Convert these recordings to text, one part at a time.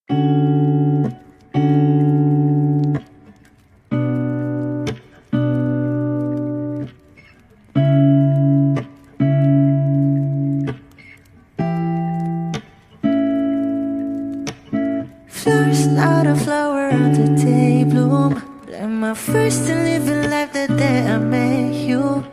Flowers, not a flower on the day bloom. Like my first and living life the day I met you.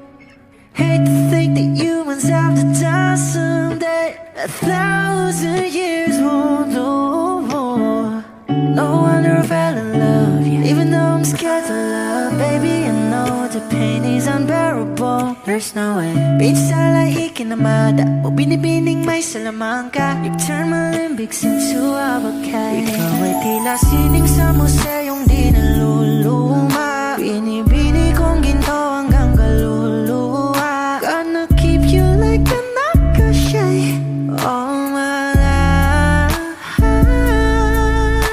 Hate to think that humans have the time someday. 1,000 years won't know more. No wonder I fell in love, yeah. Even though I'm scared to love, baby, I know the pain is unbearable. There's no way. Beach sala ikinamada, o binibining may salamangka. You've turned my limbics into avocado. Ikaw ay tila sining sa museyong di naluluma. Binibini kong ginto hanggang kaluluwa. Gonna keep you like a nakashay all my life.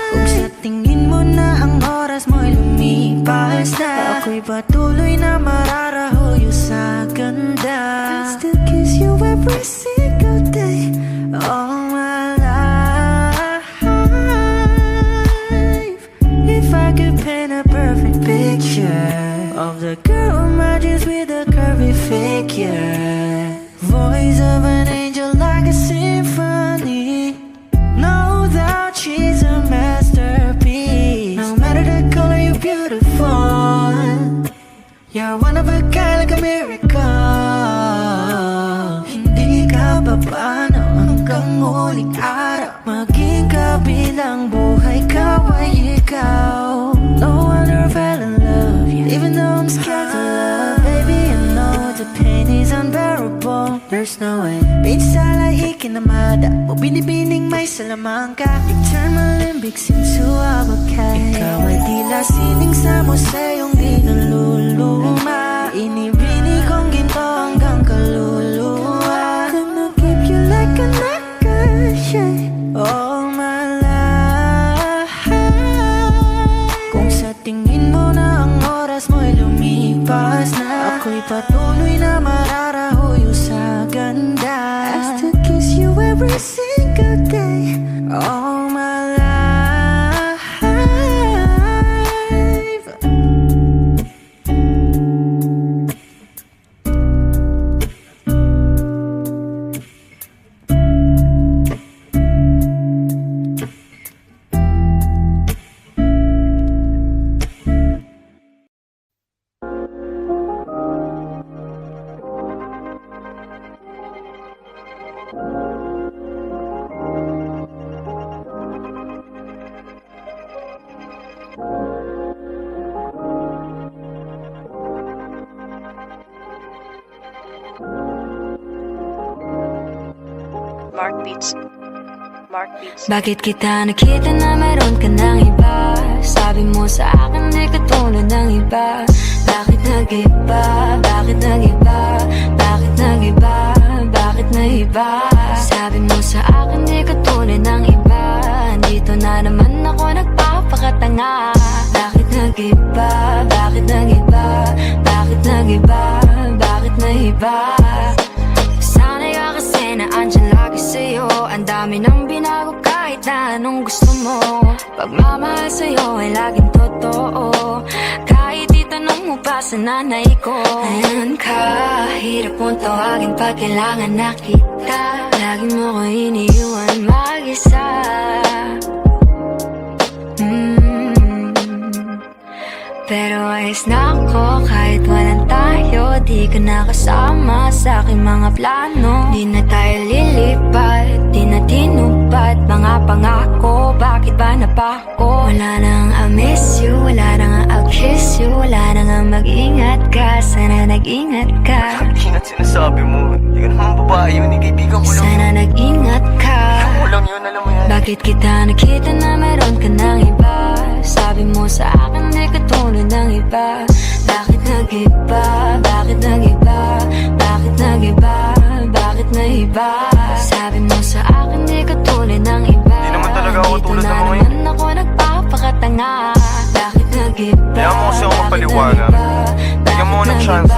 Kung sa tingin mo na ang oras mo'y lumipas na, ako'y patuloy na mararahuyo sa ganda. I'll still kiss you every single day all my life. If I could paint a perfect picture of the girl who marches with a curvy figure, voice of an angel like a symphony, no doubt she's a masterpiece. No matter the color, you're beautiful. You're one of a kind, like a miracle. Hindi ka papaano hanggang huling araw. Maging kabilang buhay ka ay ikaw. No wonder I fell in love, yeah. Even though I'm scared to love, baby, I know the pain is unbearable. There's no way. Beach sala ikinamada, o binibining may salamangka. You turn my limbics into avocado. Ikaw ay tila sining sa museyong di naluluma. Inibini kong ginto hanggang kaluluwa. Gonna keep you like a nakashay all my life. Kung sa tingin mo na ang oras mo'y lumipas na, ako'y patuloy na mararahuyo sa ganda. I still kiss you every single day all my life. Mark Beats. Mark Beats. Bakit kita nakita na meron ka ng iba? Sabi mo sa akin di ka tulad ng iba. Bakit nag-iba? Bakit nag-iba? Bakit nag-iba? Bakit nag-iba? Sabi mo sa akin di ka tulad ng iba. Dito na naman ako nagpapakatanga. Bakit nag-iba? Bakit nag-iba? Bakit nag-iba? Bakit nag-iba? Sana'y ka kasi na andyan lagi sa'yo. Ang dami nang binago kahit na anong gusto mo. Pagmamahal sa'yo ay laging totoo. Kahit itanong mo pa sa nanay ko. Ayan ka, hirap mong tawagin pag kailangan na kita. Lagi mo ko iniiwan mag-isa. Pero ayos na ako kahit walang tayo. Di ka na kasama sa aking mga plano. Di na tayo lilipat, di na tinupad mga pangako. Bakit ba napako? Wala nang I miss you, wala nang I'll kiss you. Wala nang mag-ingat ka, sana nag-ingat ka. Ingat sinasabi mo, di ka naman babae yun, kaibigan ko lang. Sana nag-ingat ka. Ikaw lang yun, alam mo yan. Bakit kita nakita na meron ka ng iba? Sabi mo sa akin di ka tulad ng iba. Bakit nag-iba? Bakit nag-iba? Bakit nag-iba? Bakit nag-iba? Sabi mo sa akin di ka tulad ng iba. Di naman talaga ako tulad ng mga yun. Dito na naman ako nagpapakatanga. Bakit nag-iba? Kaya mo kasi ako magpaliwanag. Bigyan mo ng chance.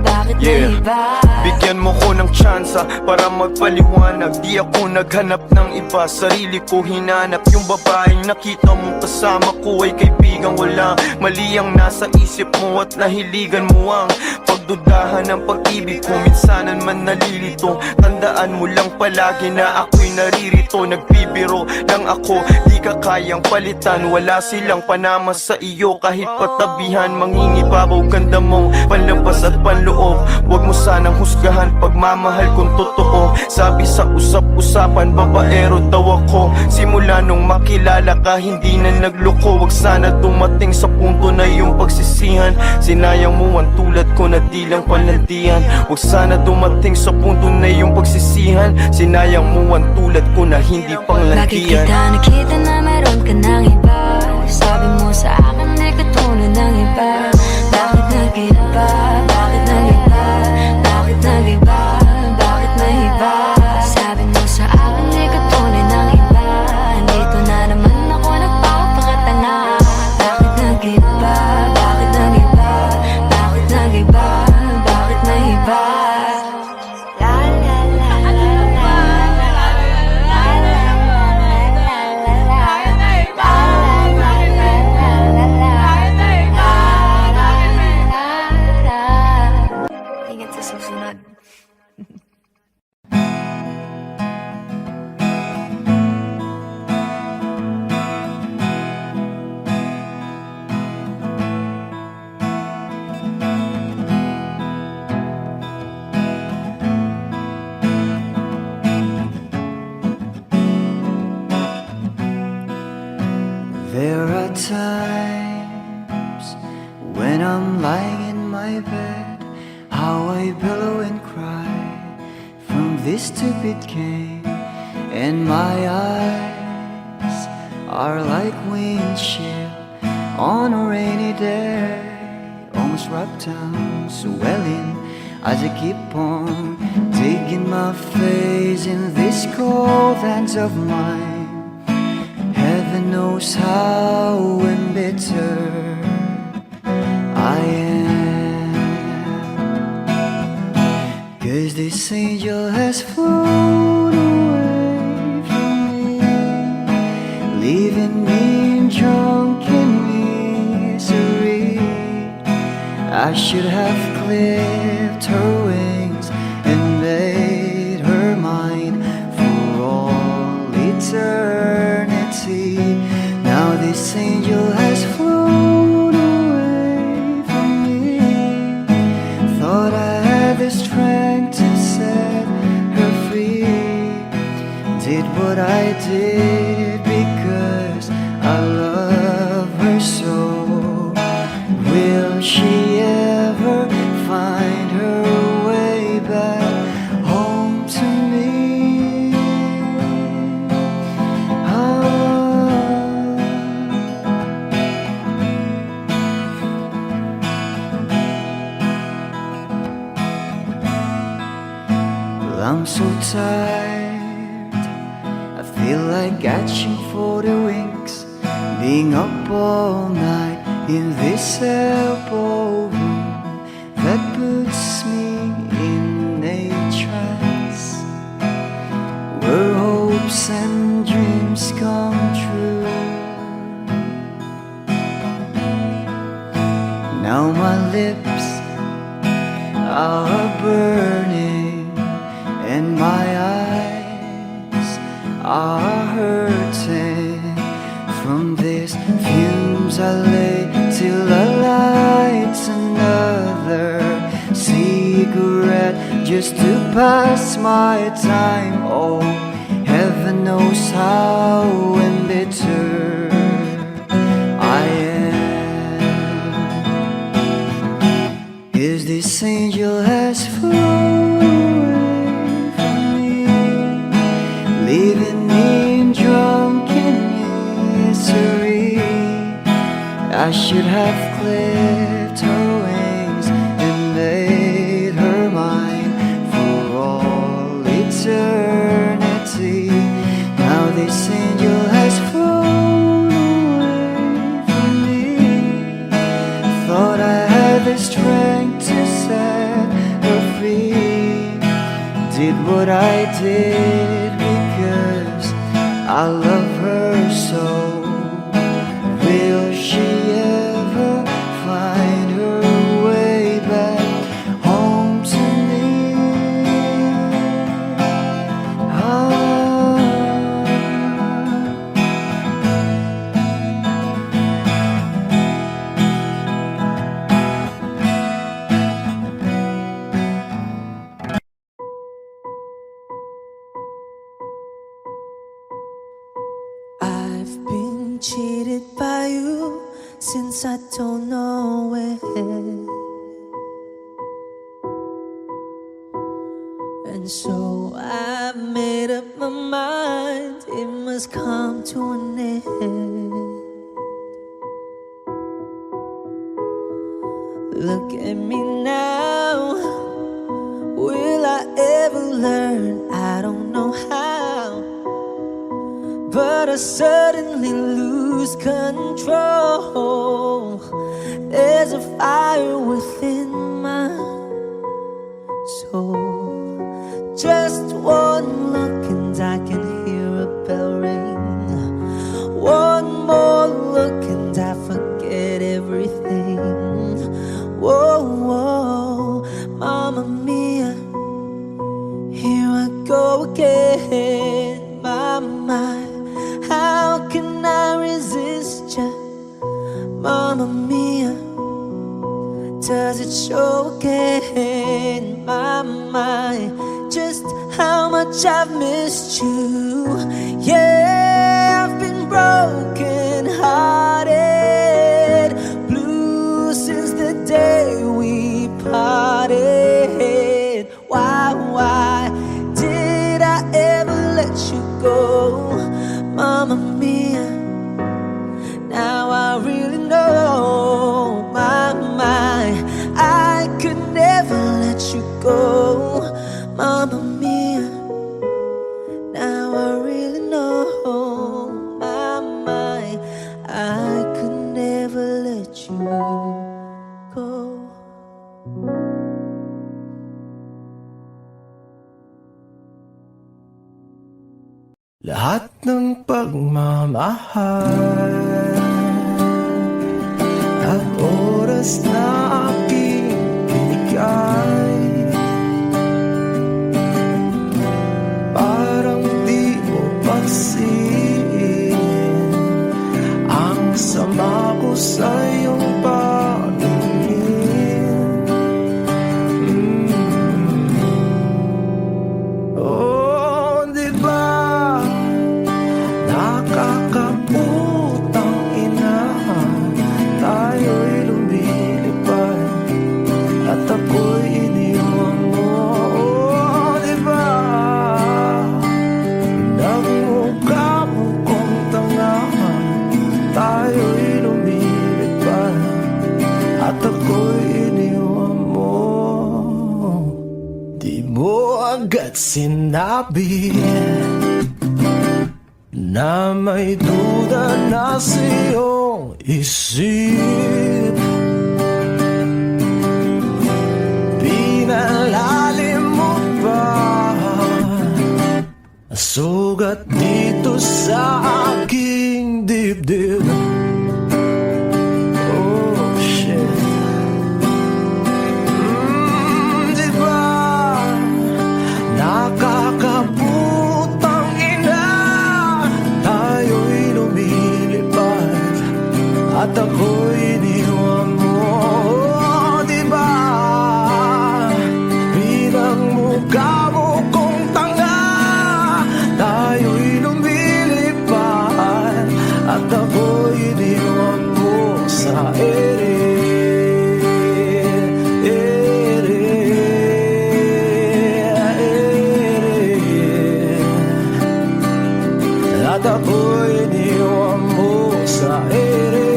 Bakit nag-iba? Bigyan bigyan mo ko ng tsansa para magpaliwanag. Di ako naghanap ng iba, sarili ko hinanap. Yung babaeng nakita mong kasama ko ay kaibigan. Wala mali ang nasa isip mo at nahiligan mo ang pagdudahan ng pag-ibig ko. Minsanan man nalilito, tandaan mo lang palagi na ako'y naririto. Nagbibiro lang ako, di ka kayang palitan. Wala silang panama sa iyo kahit patabihan. Mangingibabaw ganda mong panlabas at panloob. Huwag mo sanang husgahan pagmamahal kung totoo. Sabi sa usap-usapan, babaero daw ako. Simula nung makilala ka, hindi na nagloko. Huwag sana dumating sa punto na yung pagsisihan. Sinayang mo ang tulad ko na di lang panlandian. Huwag sana dumating sa punto na yung pagsisihan. Sinayang mo ang tulad ko na hindi panglandian. Bakit kita nakita na meron ka ng iba? Sabi mo sa akin di ka tunay ng iba. Bakit nag-iba? Bakit nag-iba? Bakit nag-iba? Bakit nag-iba? Sabi mo sa akin di ka tunay ng iba. Dito na naman ako nagpapakatanga. Bakit nag-iba? Bakit nag-iba? Bakit nag-iba? Bakit nag-iba? La la la la la la la la Ingat sa susunod. There are times when I'm lying in my bed, how I billow and cry from this stupid game, and my eyes are like windshield on a rainy day, almost wrapped down, swelling as I keep on digging my face in these cold hands of mine. Heaven knows how embittered I am, 'cause this angel has flown away from me, leaving me in drunken misery. I should have clipped her wings and made her mine for all eternity. Now this angel has flown away from me. Thought I had the strength to set her free. Did what I did because I love her so. Will she ever find her way back home to me? I'm so tired, I feel like catching for the wings, being up all night in this elbow room that puts me in a trance, where hopes and dreams come true. Now my lips are burning and my eyes are hurting from these fumes. I lay till I light another cigarette just to pass my time. Oh, heaven knows how embittered I am, 'cause this angel has flown leaving me in drunken misery. I should have clipped her wings and made her mine for all eternity. Now this angel has flown away from me. Thought I had the strength to set her free. did, because I love her so. Will she ever find her way back home to me? I've been cheated by you since I don't know when. And so I've made up my mind, it must come to an end. Look at me now, will I ever learn? I don't know how, but I suddenly lose control. There's a fire within my soul. Just one look and I can hear a bell ring. One more look and I forget everything. Whoa, whoa, Mamma Mia, here I go again. My, how can I resist ya? Mamma Mia, does it show again? My, just how much I've missed you. Yeah, I've been broken hearted, blue since the day we parted. Why did I ever let you go? Mamma Mia, now I really know. My, I could never let you go. Mamma Mia, now I really know. My, I could never let you go. Lahat ng pagmamahal at oras na aking binigay, parang di mo pansin ang sama ko sa iyong paningin. Oh, di ba nakakaputang ina, tayo'y lumilipad at ako'y iniwan mo. Oh, di ba nagmukha mo kong tanga, tayo'y lumilipad at ako'y iniwan mo. Di mo agad sinabi na may duda na sa iyong isip. Pinalalim mo ba sugat dito sa aking dibdib? Oh, shit. Di ba nakakaputang ina, tayo'y lumilipad at ako'y iniwan mo. Oh, di ba pinagmukha mo kong tanga, tayo'y lumilipad at ako'y iniwan mo sa ere. At ako'y iniwan mo sa ere.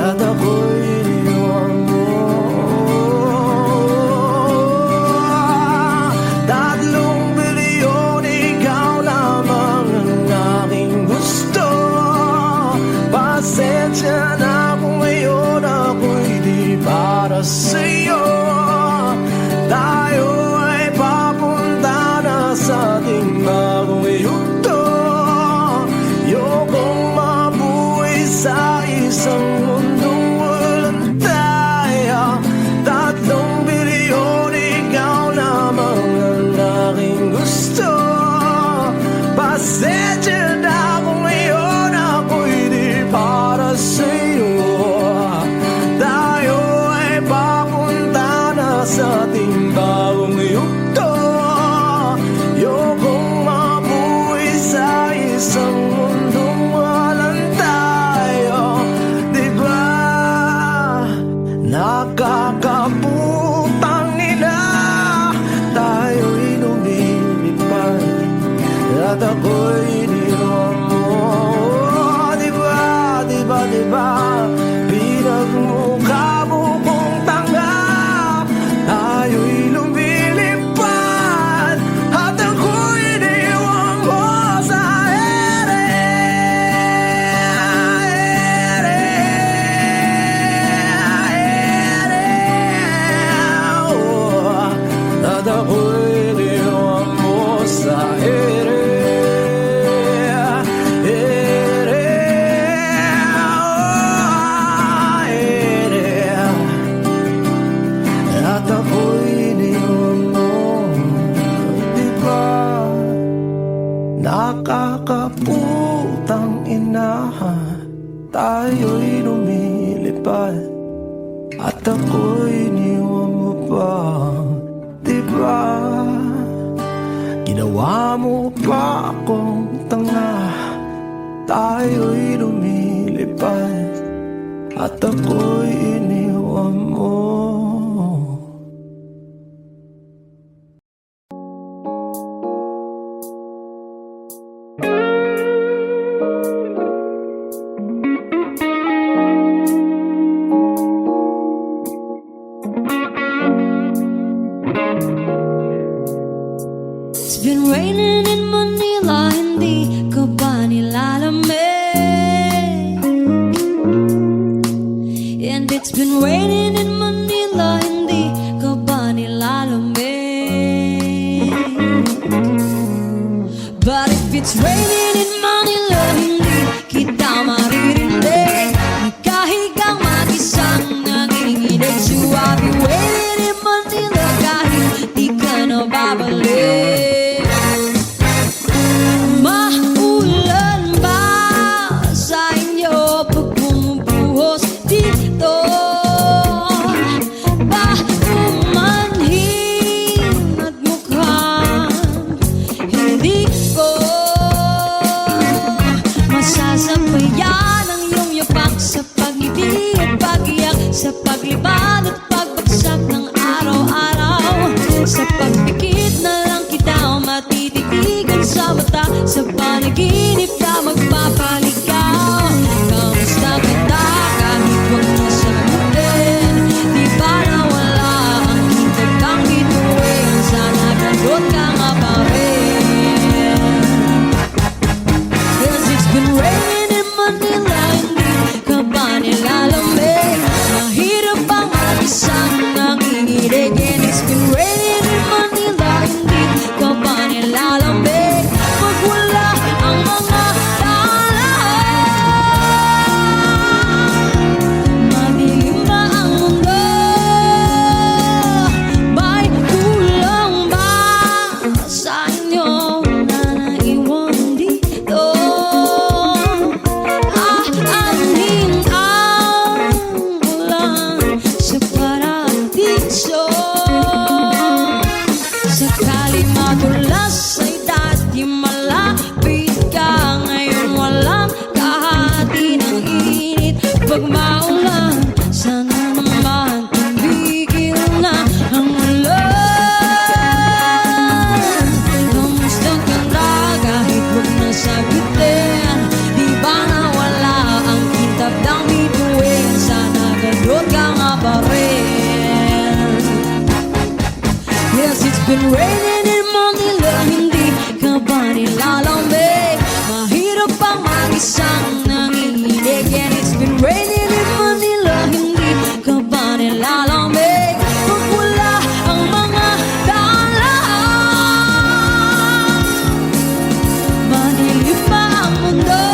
At ako'y iniwan mo. sa ating bagong yugto. Ayokong mabuhay sa isang mundong walang tayo. Diba nakakaputang ina, tayo'y lumilipad at ako'y iniwan mo. Diba, diba, diba, pinagmukha mo kong tanga, tayo'y lumilipad at ako'y iniwan mo sa ere. At ako'y iniwan mo sa ere. At ako'y iniwan mo. Diba nakakaputang ina, tayo'y lumilipad at ako'y iniwan mo pa. Diba ginawa mo pa akong tanga, tayo'y lumilipad at ako'y iniwan mo. It's been raining in Manila, hindi ka ba nilalamig? And it's been raining in Manila, hindi ka ba nilalamig? But if it's raining in Manila, hindi kita maririnig. Nagkahigang mag-isang nanginginig. So I'll be waiting in Manila kahit di ka na babalik. Maulan ba sa inyo pag bumubuhos dito? Ba umanhin at mukhang hindi ko masasabayan ang iyong yapak sa pag-ibig at pag-iyak, sa paglibad at pagbagsak ng araw-araw. Sa pagpikit na lang kita matititigan sa mata, sa panaginip ka magpapaligaw. Kamusta kita kahit huwag mo sagutin? Di ba nawala ang hintag kang bituin? Sana gano'n ka nga pa rin. 'Cause it's been raining in Manila, hindi ka ba nilalamig? Mahirap bang mag-isang nanginginig? And it's been raining in Manila, hindi ka ba nilalamig? Pag wala ang mga daan, madilim na ang mundo. May kulang ba sa inyo na naiwan dito? Aanhin ang ulan sa paradiso. Sakali madulas ay dati malapit ka, ngayon walang kahati ng init. Pag maulan, sana naman tumigil na ang ulan. Kamusta ka na kahit huwag na sagutin? Di ba nawala ang kitab ng bituin? Sana gano'n ka nga pa rin. Yes, it's been raining in Manila, hindi ka ba nilalamig? Mahirap pang mag-isang nanginginig. And it's been raining in Manila, hindi ka ba nilalamig? Pag wala ang mga daan, madilim pa ang mundo.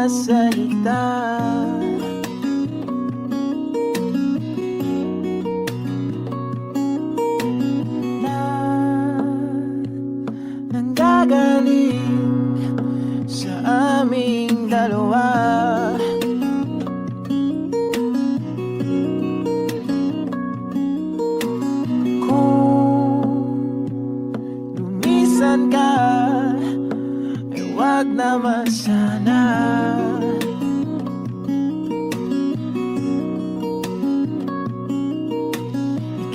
salita. Na nanggagaling sa aming dalawa. Lumisan ka, ay wag naman sana.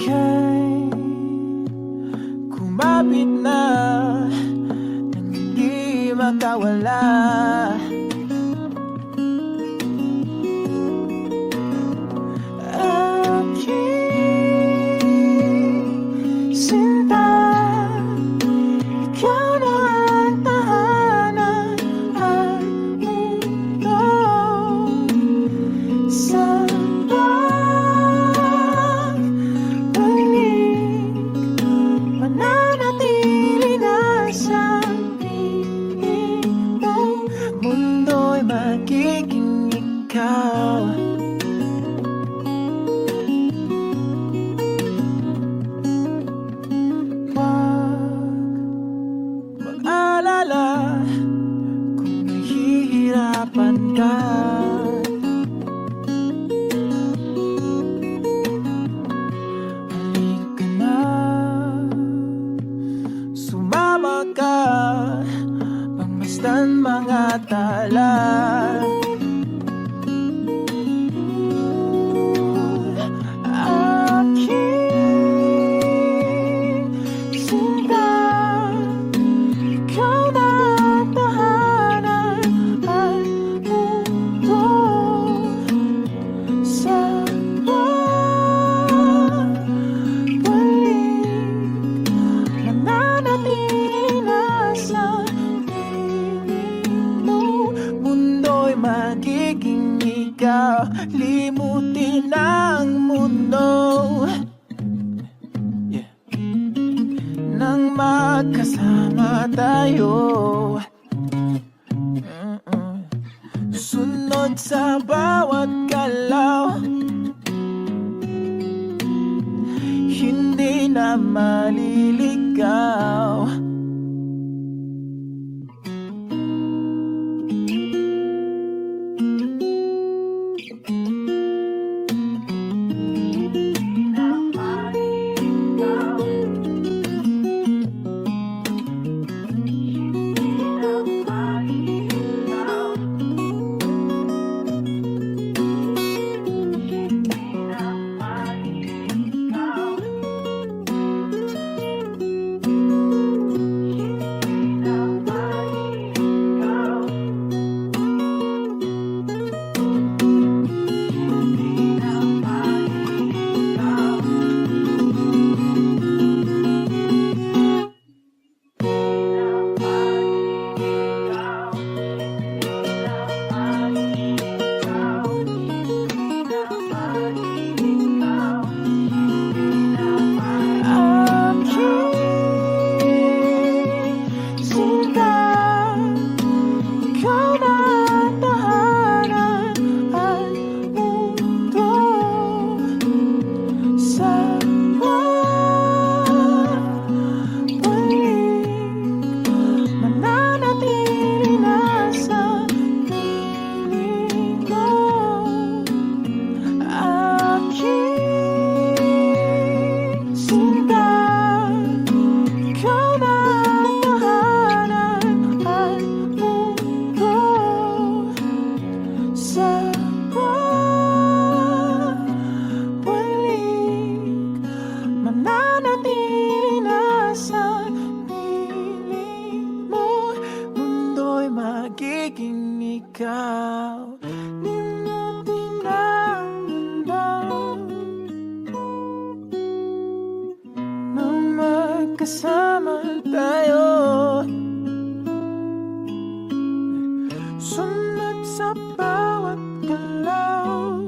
Ika'y kumapit na nang hindi makawala. Aking sinta, ikaw na ang tahanan at mundo. Sa pagbalik, mananatili na sa piling mo. Mundo'y magiging ikaw. Mag-alala kung nahihirapan ka. Halika na, sumama ka, pagmasdan mga tala. Aking sinta, ikaw na ang tahanan at mundo. Sa pagbalik, mananatili na sa piling mo. Mundo'y magiging ikaw, limutin ang mundo. Nang magkasama tayo, sunod sa bawat galaw, hindi na maliligaw. ikaw, limutin ang mundo nang magkasama tayo. Sunod sa bawat galaw,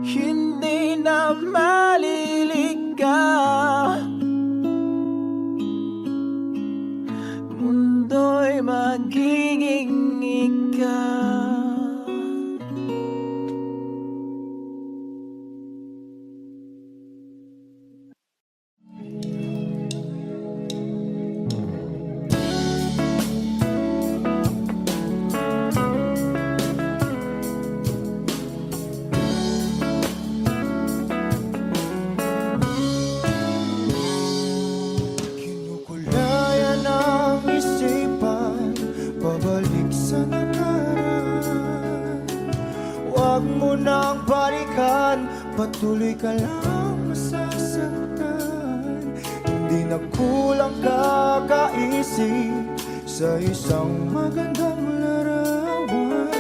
hindi na maliligaw. Mundo'y ko'y magiging ikaw. Kinukulayan ang isipan, pabalik sa nakaraan. Huwag mo nang balikan, patuloy ka lang masasaktan. Hindi na kulang kakaisip sa isang magandang larawan.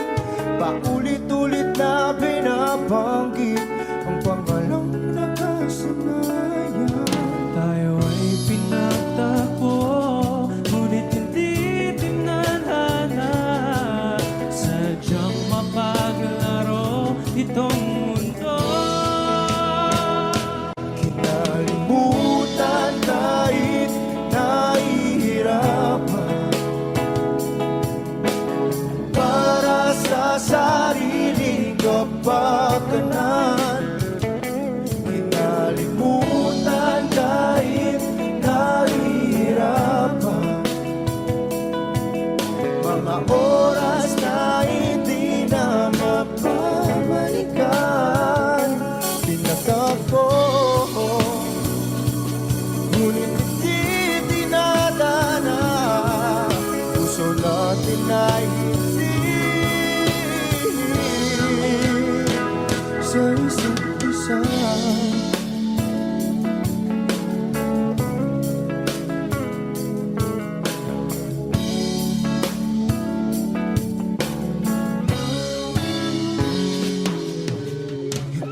Paulit-ulit na binabanggit ang pangalang nakasanayan. Tayo ay pinagtagpo, ngunit hindi tinadhana. Sadyang mapaglaro itong mundo. Kinalimutan kahit nahihirapan, para sa sariling kapakanan. Kinalimutan kahit nahihirapan, mga oras na hindi na mapabalikan. Pinagkako, ngunit hindi dinadana. Puso natin ay hindi sa isa't isa.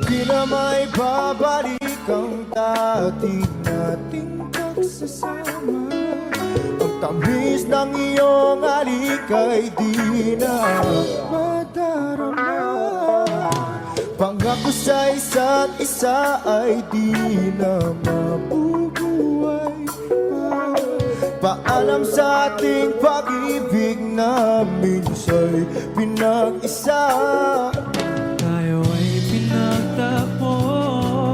Di na may babalik ang dati nating pagsasama. Ang tamis ng iyong halik ay di na madarama. Pangako sa isa't isa ay di na mabubuhay pa. Paalam sa ating pag-ibig na minsa'y pinag-isa. Tayo ay pinagtagpo,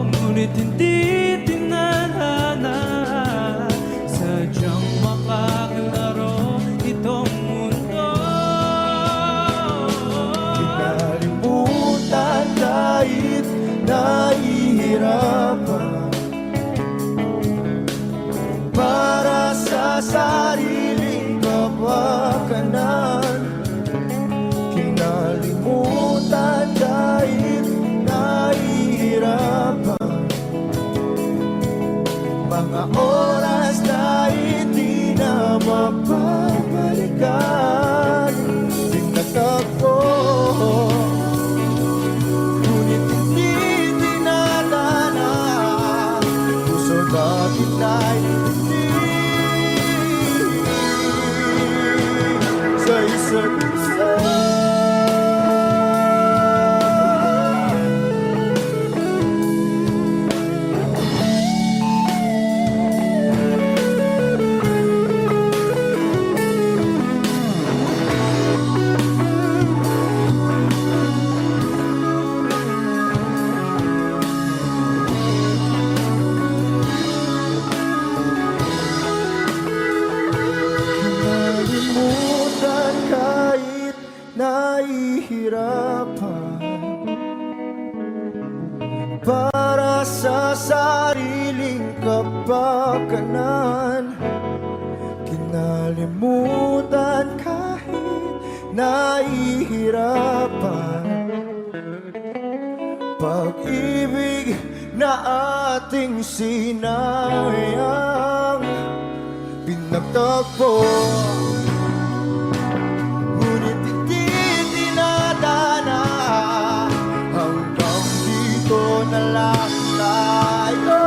ngunit hindi tinadhana. Sadyang mapaglaro itong mundo. Kinalimutan kahit nahihirapan, para sa sariling kapakanan. Kinalimutan kahit nahihirapan, mga oras na hindi na mapabalikan. Tinatako, ngunit hindi dinadana. Puso natin ay hindi sa isa't isa. Kinalimutan kahit nahihirapan, para sa sariling kapakanan. Kinalimutan kahit nahihirapan, pag-ibig na ating sinayang. Pinagtagpo, ngunit hindi dinadana. Hanggang dito na lang tayo.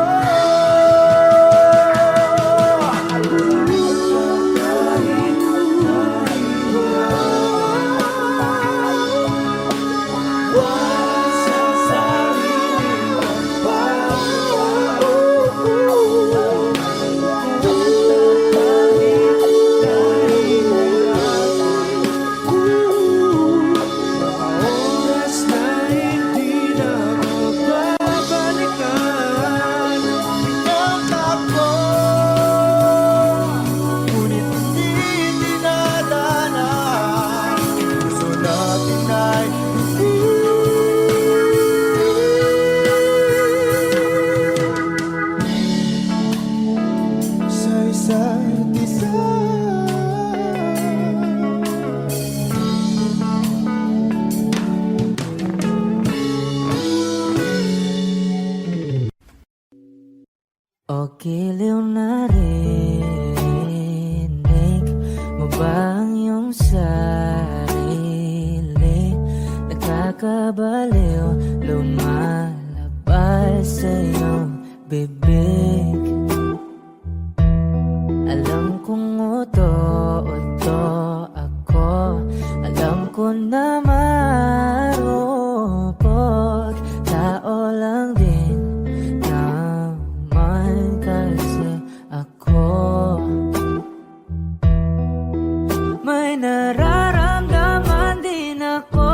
may nararamdaman din ako.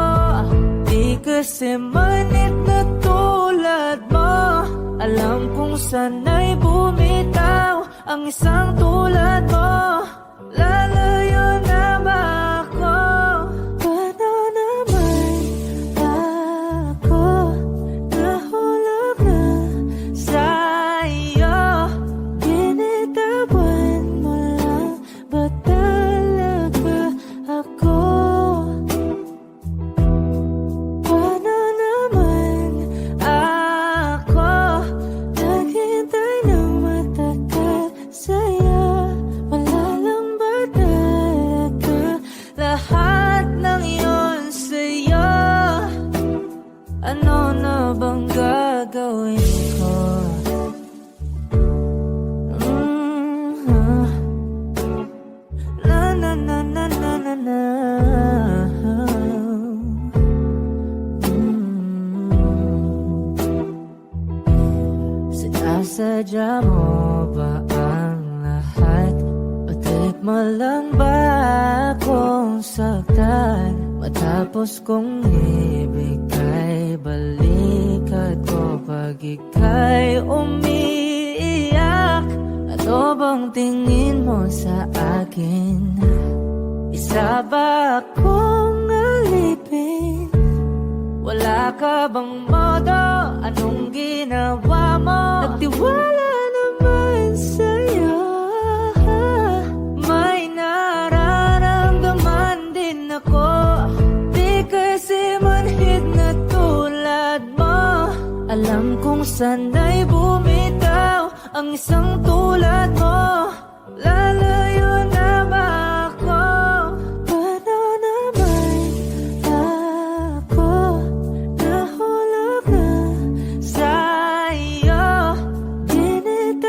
Di kasi manit na tulad mo. Alam kong sana'y bumitaw ang isang tulad mo. Lalayo na ba ako? Paano naman ako nahulog na sa'yo? Binitawan mo lang ba talaga ako? Paano naman ako naghintay ng matagal sa'yo? Wala lang ba talaga lahat ng iyon sa'yo? Ano na bang gagawin ko? Na na na na na na na. Sinasadya mo ba ang lahat? O trip mo lang ba akong saktan? Matapos kong ibigay balikat ko pag ika'y umiiyak. Ano bang tingin mo sa akin? Isa ba akong alipin? Wala ka bang modo? Anong ginawa mo? Nagtiwala naman sa'yo. May nararamdaman din ako. Di kasi manhid na tulad mo. Alam kong sana'y bumitaw ang isang tulad mo. Lalayo na ba ako? Paano naman ako nahulog na sa'yo?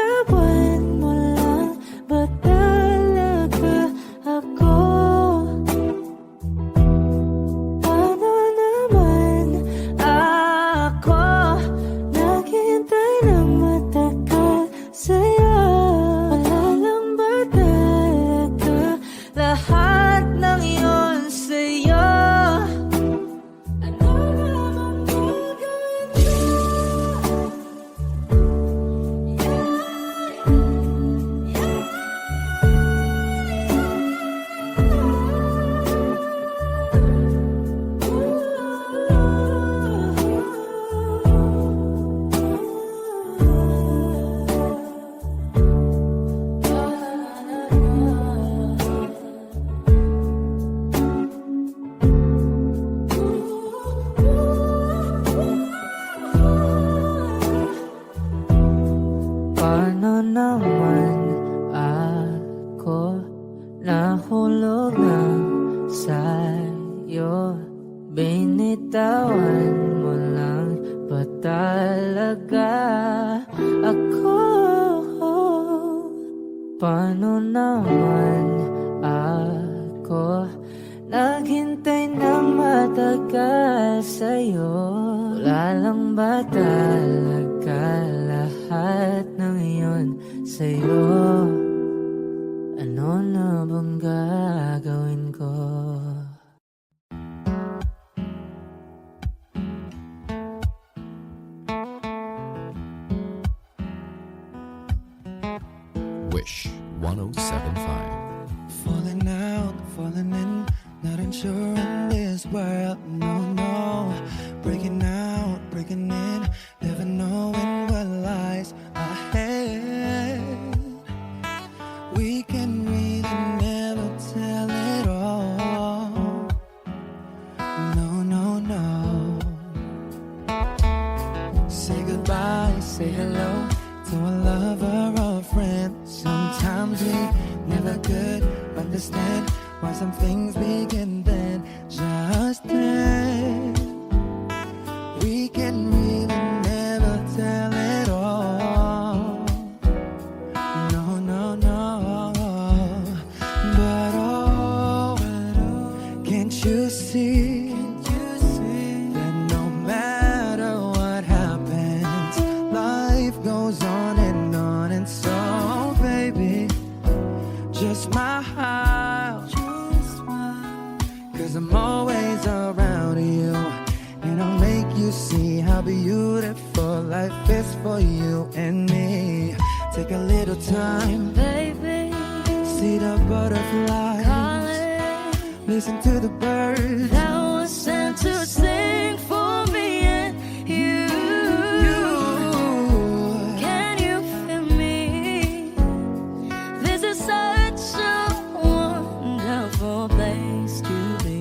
Binitawan mo lang ba talaga ako? Paano naman ako naghintay ng matagal sa'yo? Wala lang ba talaga lahat ng iyon sa'yo? Ano naman gagawin ko? Paano naman ako nahulog na sa'yo? Binitawan mo lang ba talaga ako? Paano naman ako naghintay ng matagal sa'yo? Wala lang ba talaga lahat ng iyon sa'yo? Ano na bang gagawin ko? Wish 1075. Falling out, falling in, not unsure in this world, no, no. Breaking out, breaking in, never knowing what lies ahead. We can really never tell it all. No, no, no. Say goodbye, say hello to a lover or a friend. Sometimes we never could understand why some things begin then, just then. We can really never tell it all. No, no, no. But oh, can't you see that no matter what happens, life goes on, and so, baby, just smile. 'cause I'm always around you, and I'll make you see how beautiful life is for you and me. Take a little time, Baby, see the butterflies, calling. listen to the birds. That was sent to sing for me and you. Can you feel me? This is such a wonderful place to be.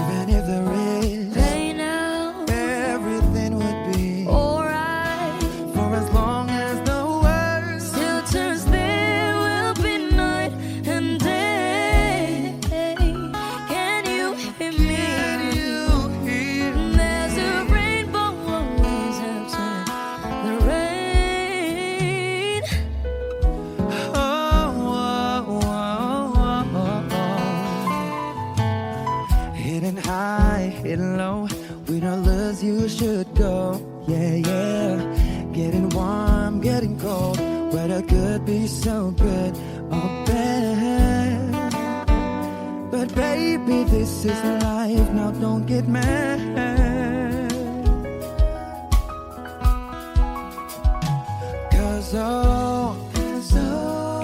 Even if there is Right now, everything would be alright. for as long as the world Still turns, there will be night and day. Can you hear me? There's a rainbow always outside the rain. Hidden high, hidden low, we don't lose, you should go. Yeah, yeah. Getting warm, getting cold, weather could be so good or bad. But baby, this is life, now don't get mad. Cause oh,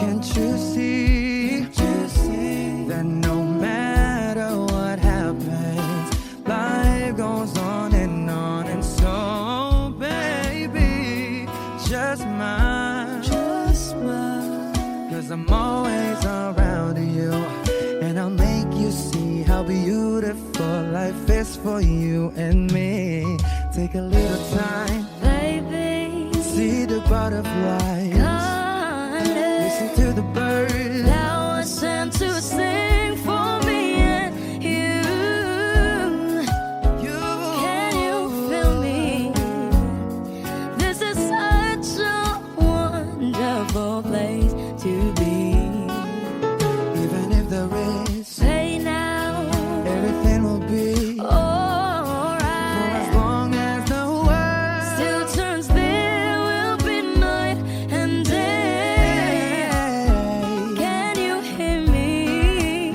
can't you see that no matter what happens, life goes on, and so baby, just mine, cause I'm always around you, and I'll make you see how beautiful life is for you and me. Take a little time, Baby, see the butterflies, listen to the birds. that was sent to sing for me and you. Can you feel me? This is such a wonderful place to be. Even if there is, Say now, everything will be for alright. as long as the world Still turns, there will be night and day. Can you hear me?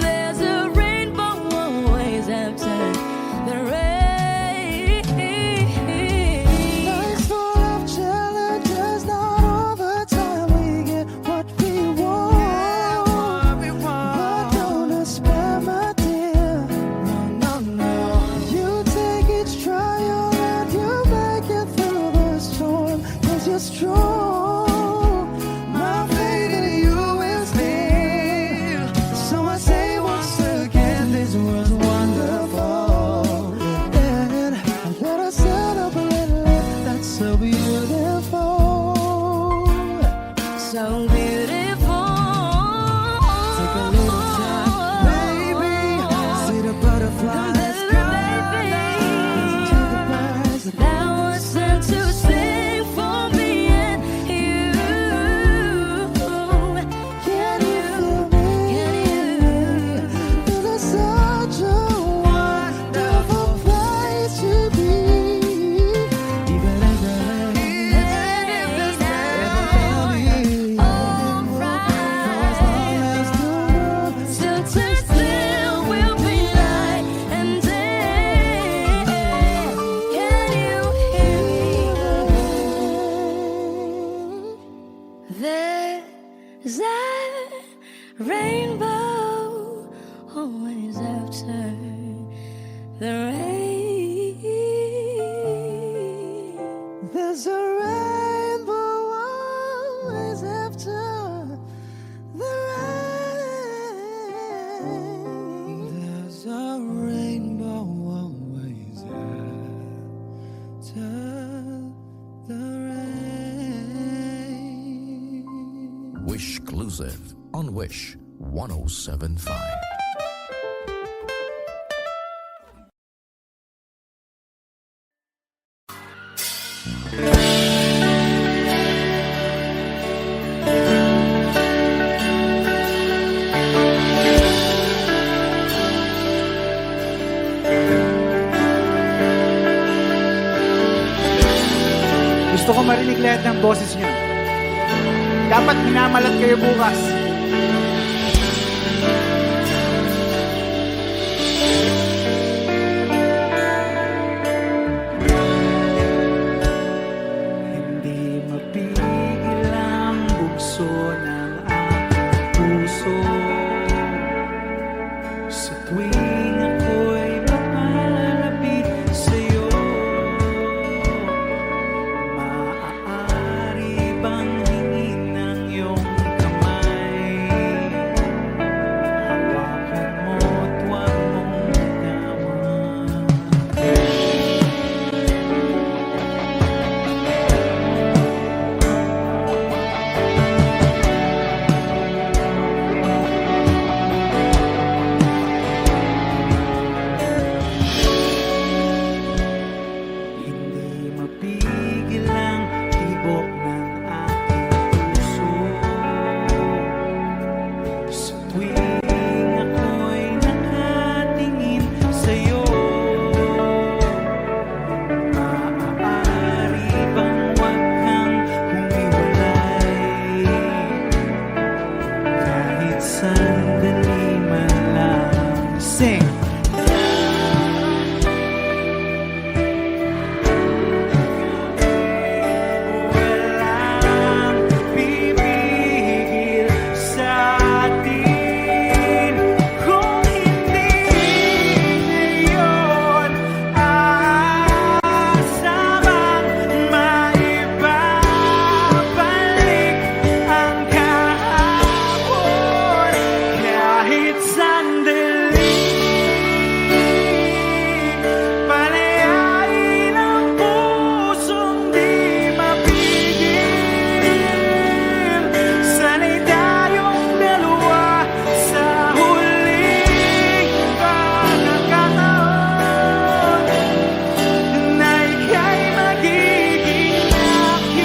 There's a rainbow always after the rain. Life's full of challenges, not all the time we get what we want. But don't despair, my dear. No, no, no. You take each trial and you make it through the storm, 'cause you're strong. My faith in you is near. So I say once again, this was wonderful. And I let us set up a little life that's so beautiful. So beautiful. Take a little time, baby. See the butterflies, Baby, listen to the birds. that was sent to sing for me and you. Can you feel me? This is such a wonderful place to be. Even as the rain, Still turns, there will be night and day. Can you hear me? There's a rainbow always after the rain. there's a rainbow always after the rain. There's a rainbow always after the rain. Wish exclusive on Wish 1075. Gusto ko marinig lahat ng boses niyo. Dapat minamalat kayo bukas. tuwing ako'y nakatingin sa'yo. Maaari bang wag kang humiwalay? Kahit sandali man lang. Sing! Walang pipigil sa atin kung hindi ngayon aasabang maibabalik ang kahapon kahit sandali. Palayain ang pusong di mapigil. Sana'y tayong dalawa sa huling pagkakataon na ika'y magiging akin.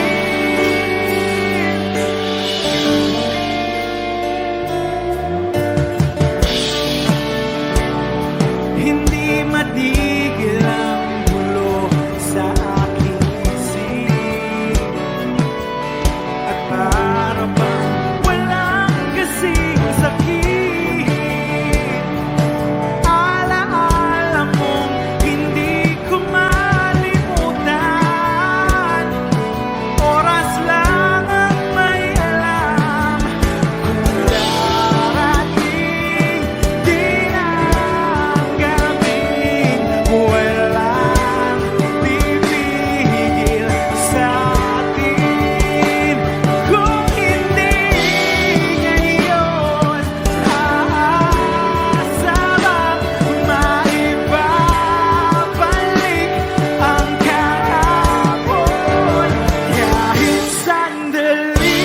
Hindi matigil ang gulo sa aking isip at para bang walang kasing sakit. Alaala mong hindi ko malimutan. Oras lang ang may alam kung darating din ang gabing walang pipigil sa atin kung hindi ngayon aasabang maibabalik ang kahapon kahit sandali.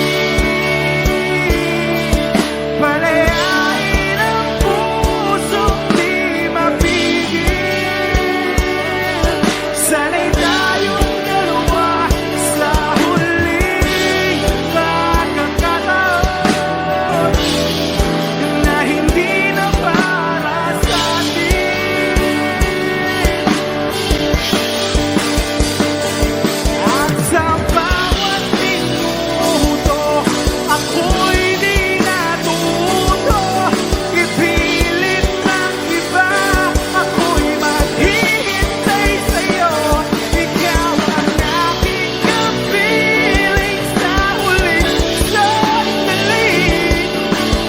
Palayain ang pusong di mapigil. Sana'y tayong dalawa sa huling pagkakataon na hindi na para sa atin. At sa bawat minuto, ako'y di natuto ipilit ng iba. Ako'y maghihintay sa'yo. Ikaw ang aking kapiling sa huling sandali.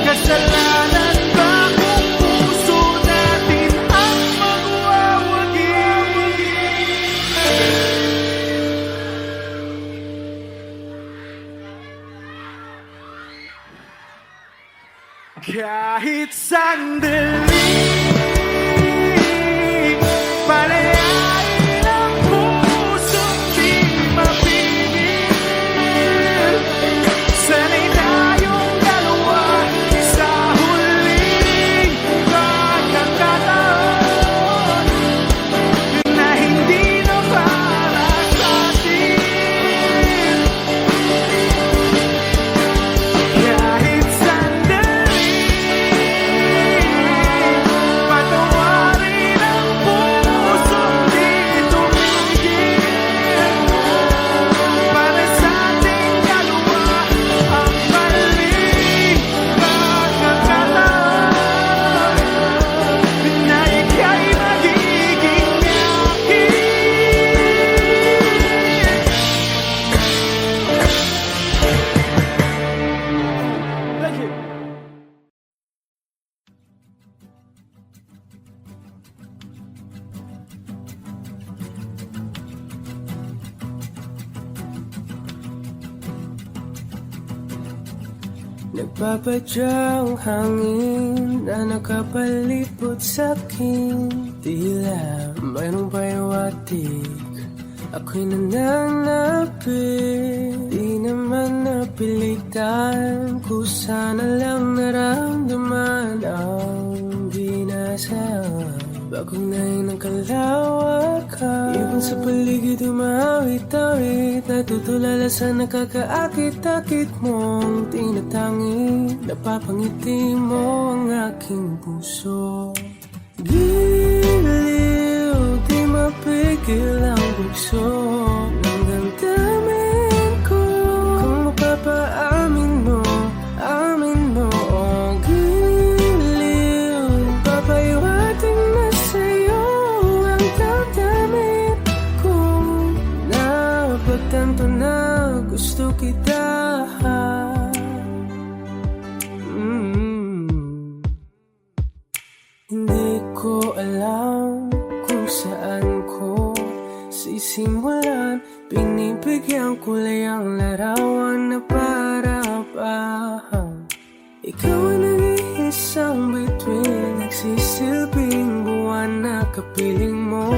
Kasalanan ba kung puso natin ang magwawagi? Kahit sandali, palayain ang pusong di mapigil. Sana'y tayong dalawa sa huling pagkakataon na hindi na para sa atin. Kahit sandali, patawarin ang pusong di tumigil. Para sa ating dalawa ang maling pagkakataon na ika'y magiging akin. Thank you. Nagpapadyang hangin na nakapalipot sa'kin. Tila mayroong payawatik, ako'y nananapit. Di naman napilitan, kusana lang naramdaman ang binasa. Bagong nain ng kalawak ka, ibang Sa paligid umawit-awit, natutulala sa nakakaakit-akit mong tinatangi. Napapangiti mo ang aking puso. Giliw, di mapigil ang bugso ng damdamin ko. Kung mapapaamin mo, amin mo. Oh, giliw, papaiwating na sa'yo ang damdamin ko. Napagtanto na gusto kita. Hindi ko alam kung saan ko sisimulan. Pinipigyan ko lang ang larawan na para-parahan. Ikaw ang nag-iisang bituin, nagsisilbing buwan na kapiling mo.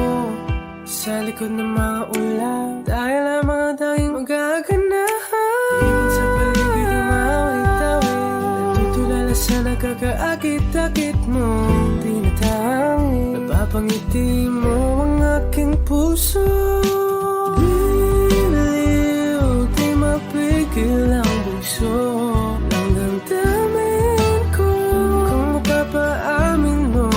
Sa likod ng mga ulan, dahil lamang ang tanging magaganahan. Ibig sa paligid umawit-awit, natutulala sa nakakaakit-akit mo. Napapangiti mo ang aking puso. Giliw, di mapigil ang bugso ng damdamin ko. Kung mapapaamin mo,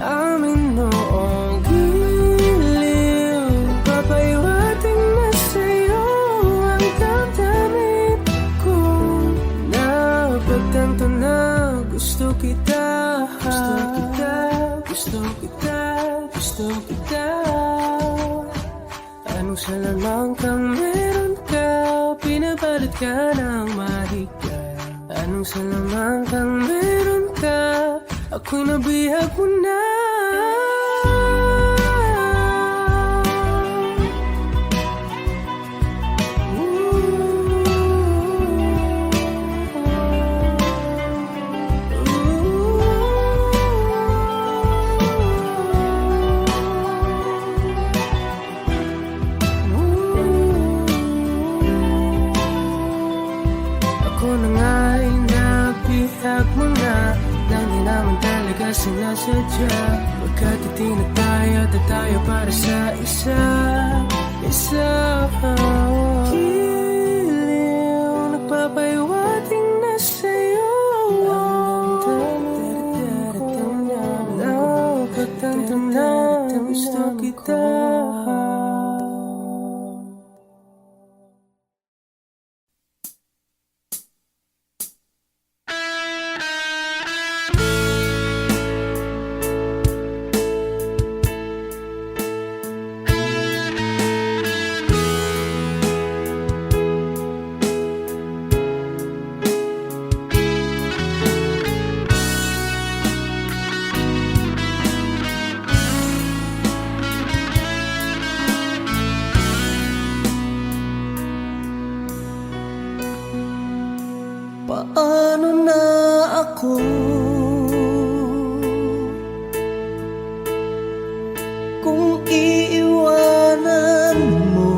amin mo. Oh, giliw, papaiwating na sa'yo ang damdamin ko. Napagtanto na gusto kita. Gusto kita, gusto kita. Anong salamang kang meron ka, pinapalit ka ng mahigpit. Anong salamang kang meron ka, ako'y nabihag mo na. Sinasadya, pagkat itinataya at tayo para sa isa. Giliw, nagpapaiwating na sa'yo. Napagtanto na gusto kita. Paano na ako kung iiwanan mo?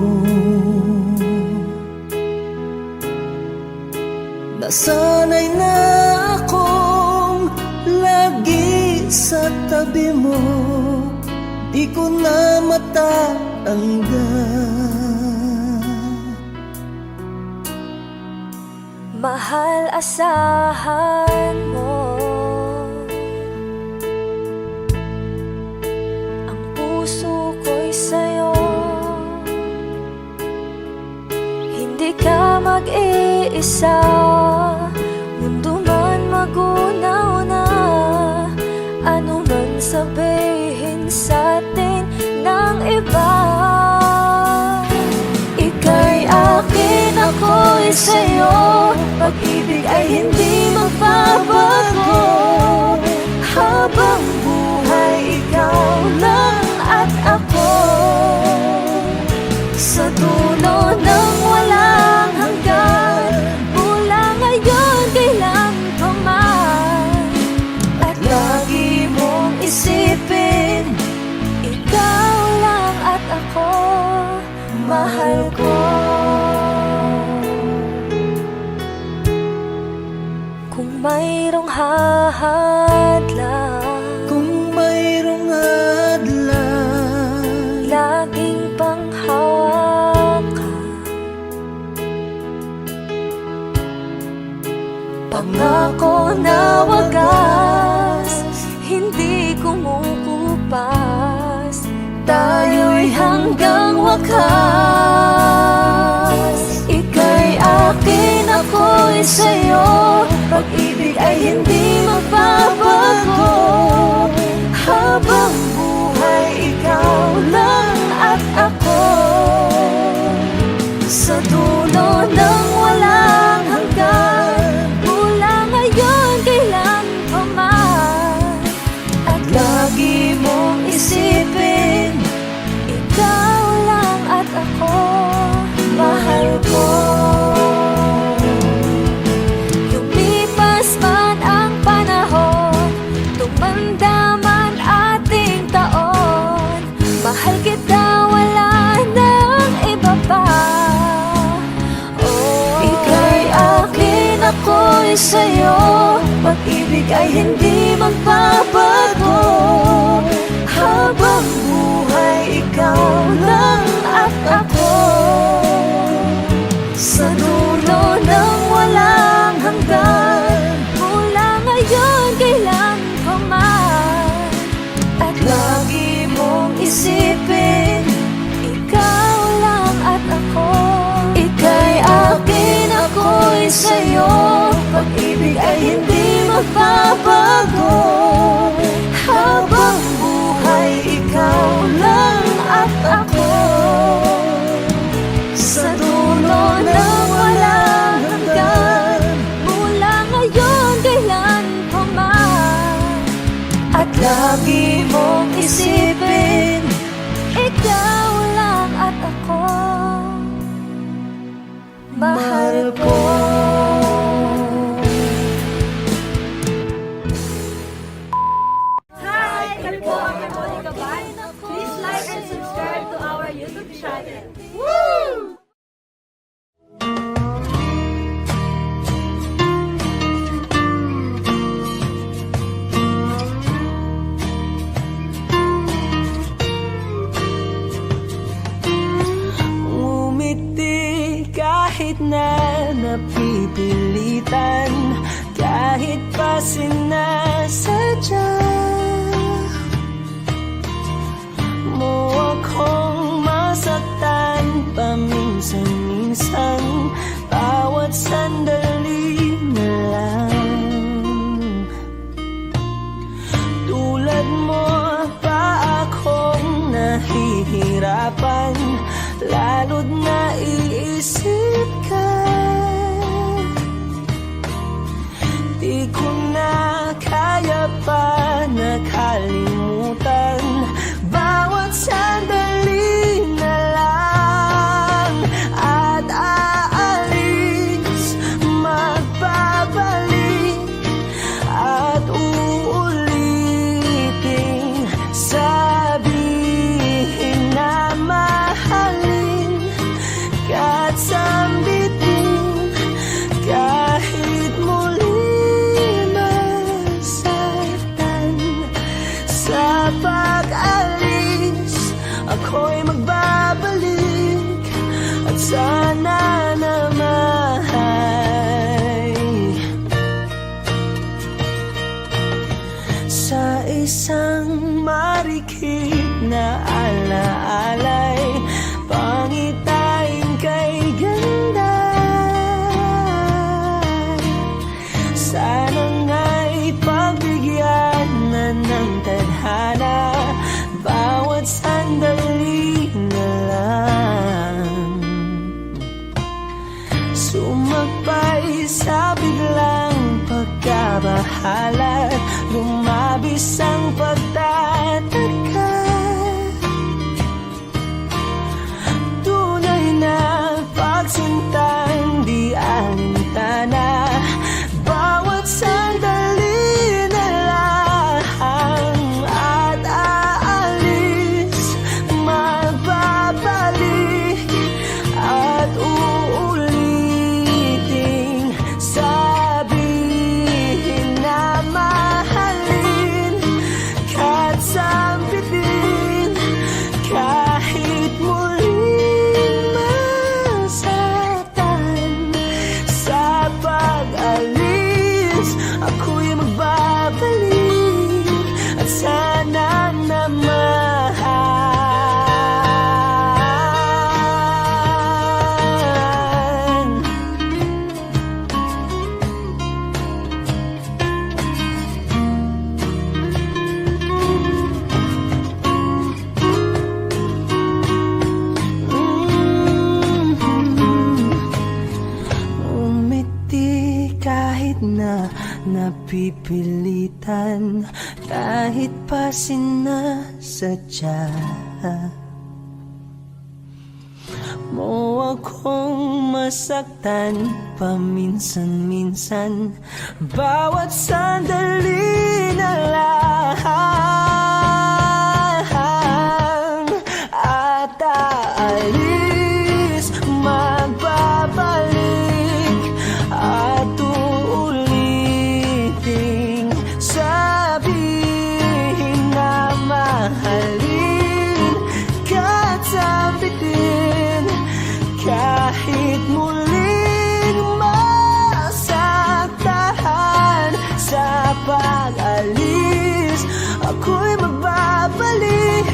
Nasanay na akong lagi sa tabi mo, di ko na matatanggal. Mahal, asahan mo ang puso ko'y sa'yo. Hindi ka mag-iisa, mundo man magunaw na. Ano man sabihin sa'tin ng iba, ika'y akin, ako'y sa'yo. Pag-ibig ay hindi magbabago. Habang buhay, ikaw lang at ako. Sa dulo ng walang hanggan, mula ngayon kailan pa man. At lagi mong isipin, ikaw lang at ako, mahal ko. Mayroong hadlang, kung mayroong hadlang, laging pang pangako na wagas, hindi kumukupas, tayo'y hanggang wakas. Ika'y akin, ako'y sa'yo, pag-ibig ay hindi magbabago. Habang buhay, ikaw lang at ako, sa dulo ng walang hanggan, mula ngayon kailan pa man. At lagi mong isipin, ikaw lang at ako, mahal ko. Lumipas man ang panahon, tumanda man ating taon, mahal kita, wala nang iba pa. Ika'y akin, ako'y sa'yo, pag-ibig ay hindi magbabago. Habang buhay, ikaw lang at ako, sa dulo ng walang hanggan, mula ngayon kailan pa man. At lagi mong isipin, ikaw lang at ako. Ika'y akin, ako'y sa'yo, pag-ibig ay hindi magbabago. Habang buhay, ikaw lang at ako, sa dulo ng walang hanggan, mula ngayon kailan pa man. At lagi mong isipin, ikaw lang at ako, mahal ko. Hi! Kami po ang Monica Band. Please like and subscribe to our YouTube channel. Woo! Ngumiti kahit na napipilitan, kahit pa sinasadya mo akong masaktan paminsan-minsan, bawat sandali na lang. Tulad mo pa akong nahihirapan, lalo't naiisip ka. Di ko na kaya pa nakalimutan, bawat sandali na lang. At aalis, magbabalik, at uulitin, sabihin na mahalin, kahit sambitin, kahit muli masaktan. Sa pag-alis, ako'y magbabalik, at sana naman sa isang marikit na alaalay, pangitain kay ganda. Sana nga'y pagbigyan na ng tadhana, bawat sandali na lang. Sumakbay sa biglang pagkabahala, lumabis ang pagtataka. Tunay na pagsintang di alintana, bawat sandali na lang. At aalis, magbabalik, at uulitin, sabihin na mahalin, kahit sambitin, napipilitan kahit pa sinasadya mo akong masaktan paminsan-minsan. Bawat sandali na lang at aalis, magbabalik at uulitin, sabihin na mahalin ka at sabitin kahit muling masaktan. Sa pag-alis, ako'y magbabalik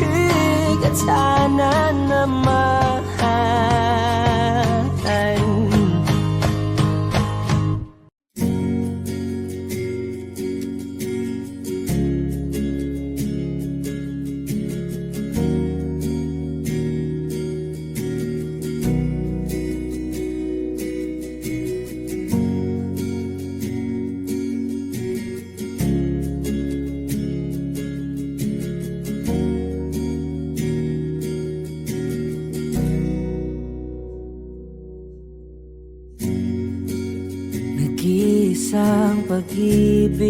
at sana naman nag-iisang pag-ibig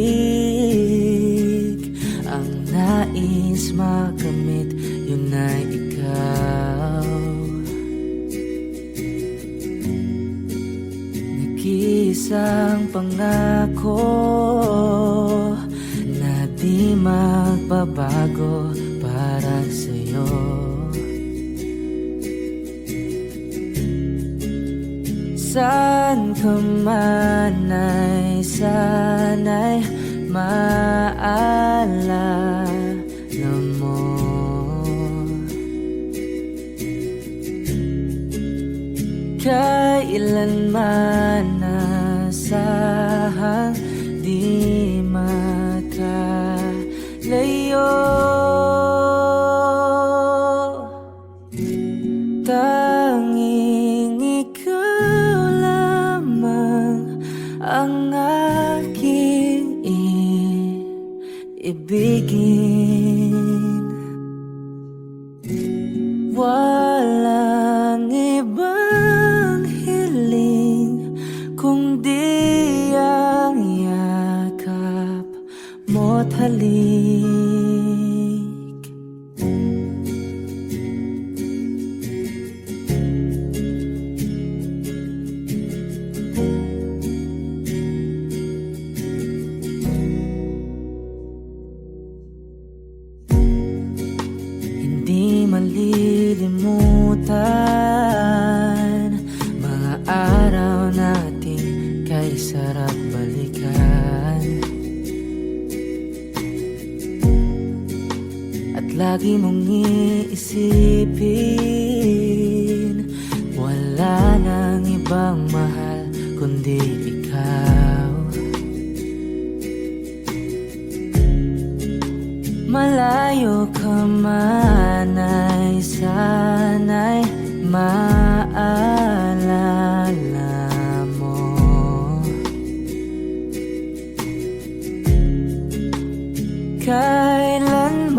ang nais makamit, yun ay ikaw. Nag-iisang pangako na di magbabago para sa'yo. Saan ka man ay sana'y maalala mo. Kailanman nasahang di makalayo. Tanging ikaw lamang ang aking ibigin. Walang ibang hiling kundi ang yakap mo't halik. Hindi malilimutan mga araw natin kay sarap balikan. At lagi mong iisipin, wala nang ibang mahal kundi ikaw. Malayo ka man ay sana'y maalala mo. Kailanman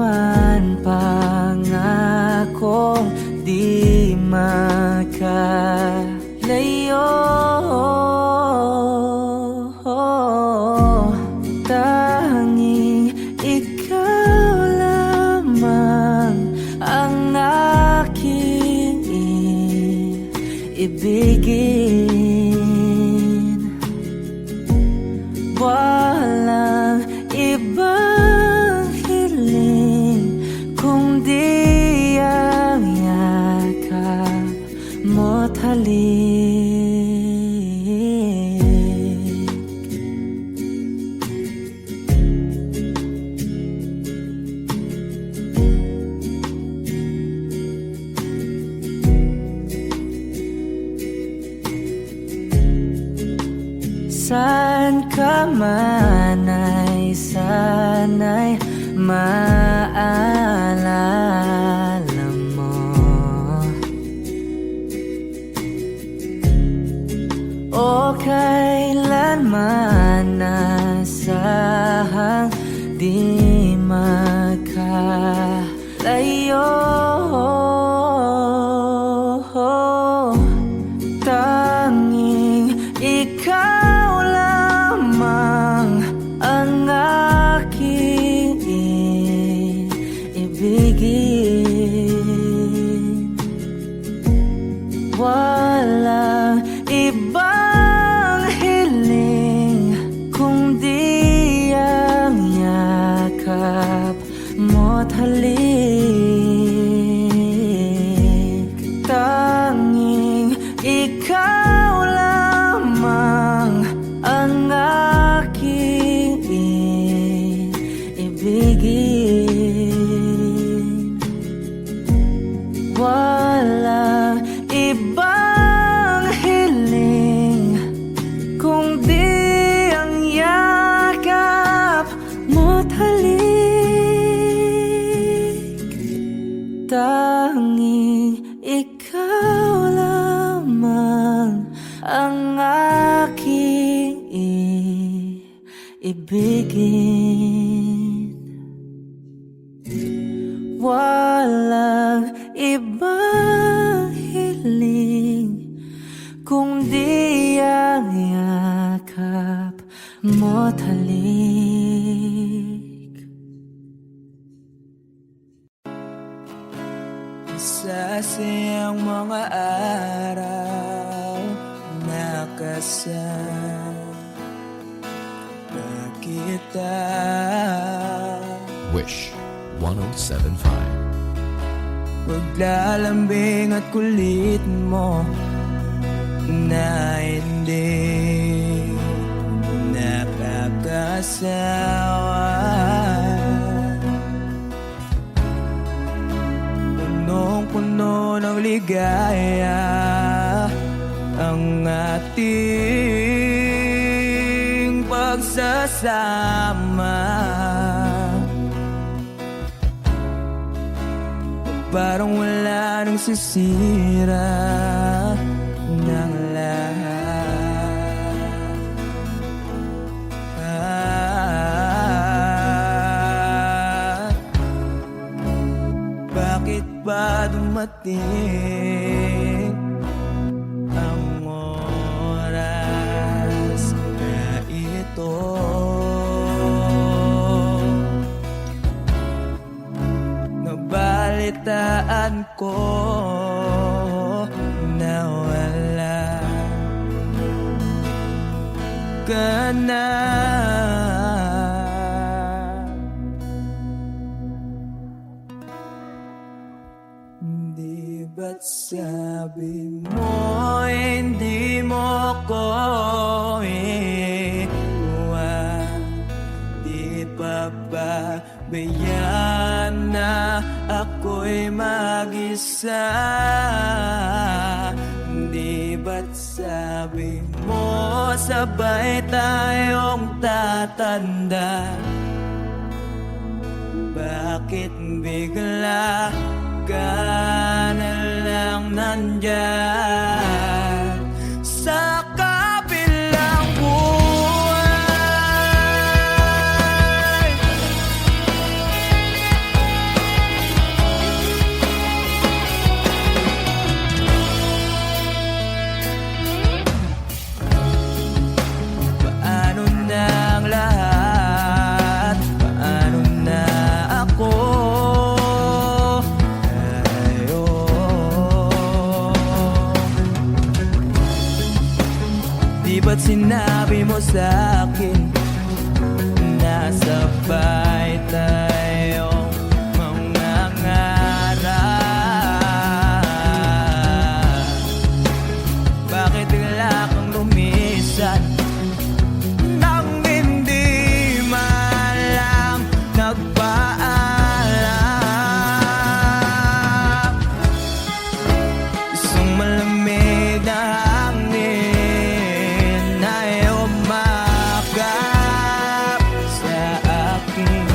pangakong di makalayo. Tanging ikaw lamang ang aking ibigin. Walang ibang hiling kundi ang yakap mo't halik. Saan ka man ay sana'y maalala mo. O kailanman nasa di magkalayo. Tanging ikaw lamang ang aking ibigin. Walang ibang hiling kundi ang yakap mo't halik. Tanging ikaw lamang ang aking ibigin. Walang ibang hiling kundi ang yakap mo't halik. Tanging ikaw lamang ang aking ibigin. Walang ibang hiling kundi ang yakap mo't halik. Sasayang mga araw na kasama kita. Wish 1075. Paglalambing at kulit mo na hindi nakakasawa. Punong-puno ng ligaya ang ating pagsasama. Parang wala nang sisira ng lahat. Bakit ba dumating ang oras na ito? Nabalitaan ko na wala ka na. Di ba't sabi mo hindi mo ko iwan? Di pa ba bayan na ako'y mag-isa? Di ba't sabi mo sabay tayong tatanda? Bakit bigla ka na lang nandyan sa kabilang buhay? Paano na ang lahat? Paano na ako? Di ba't sinabi mo sa'kin na sabay tayong mangangarap? Bakit bigla kang lumisan nang hindi man lang nagpaalam? Isang malamig na hangin ay umakap sa aking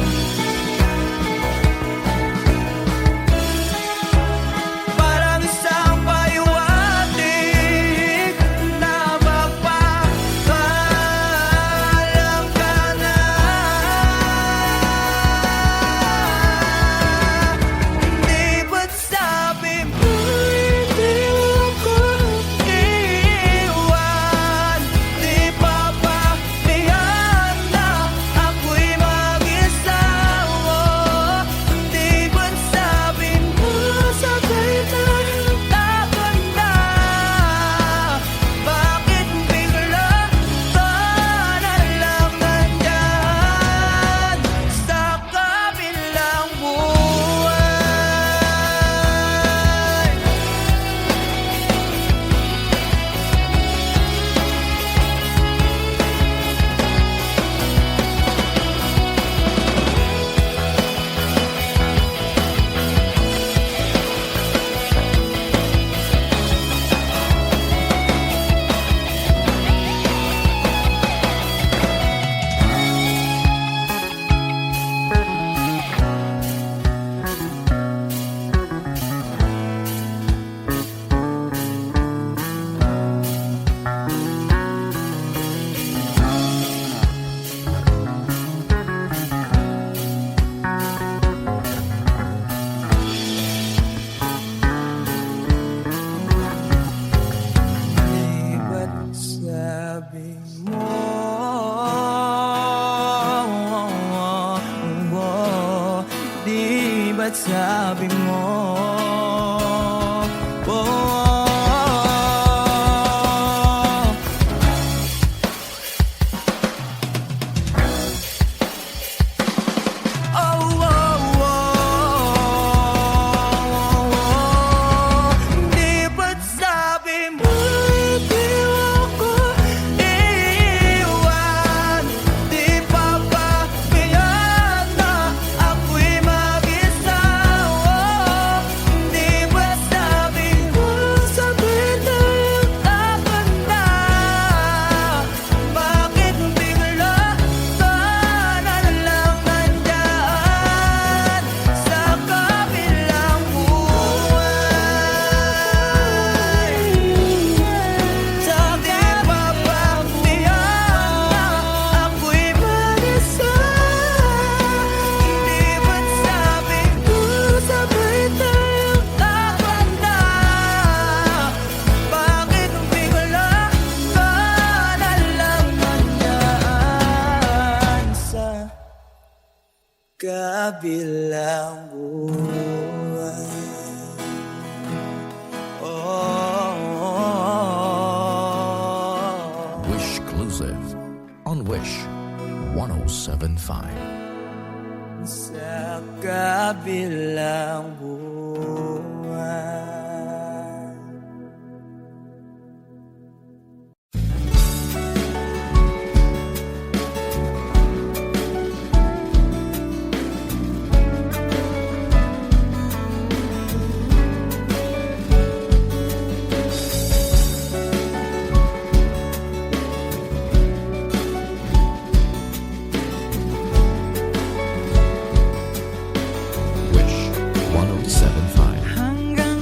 ba't sabi mo? Oh, di ba't sabi mo di ako iiwan? Di pa ba kaya na ako'y mag-isa? Di ba't sabi mo sabay tayong tapat na? Bakit bigla ka na lang nandyan sa kabilang buhay? Sabi pa ba tiyan na ako'y mag-isa? Di ba't sabi ko sabay tayong tapat na? Bakit bigla ka na lang nandyan sa kabilang buhay? Wish Exclusive on Wish 1075. Sa kabilang buhay. Wish 1075. Hanggang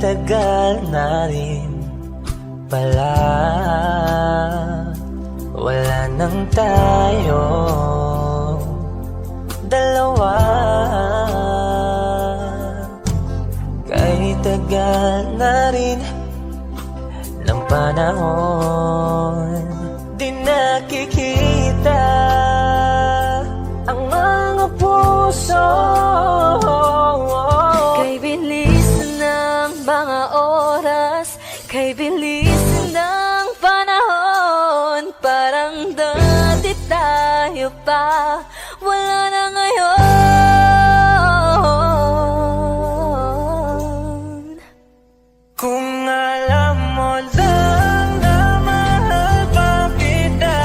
tagal na rin pala wala nang tayo dalawa. Kahit tagal na rin ng panahon, di nakikita ang mga puso. Kay bilis ng mga oras, kay bilis ng panahon, parang dati tayo pa, wala na ngayon. Kung alam mo lang na mahal pa kita,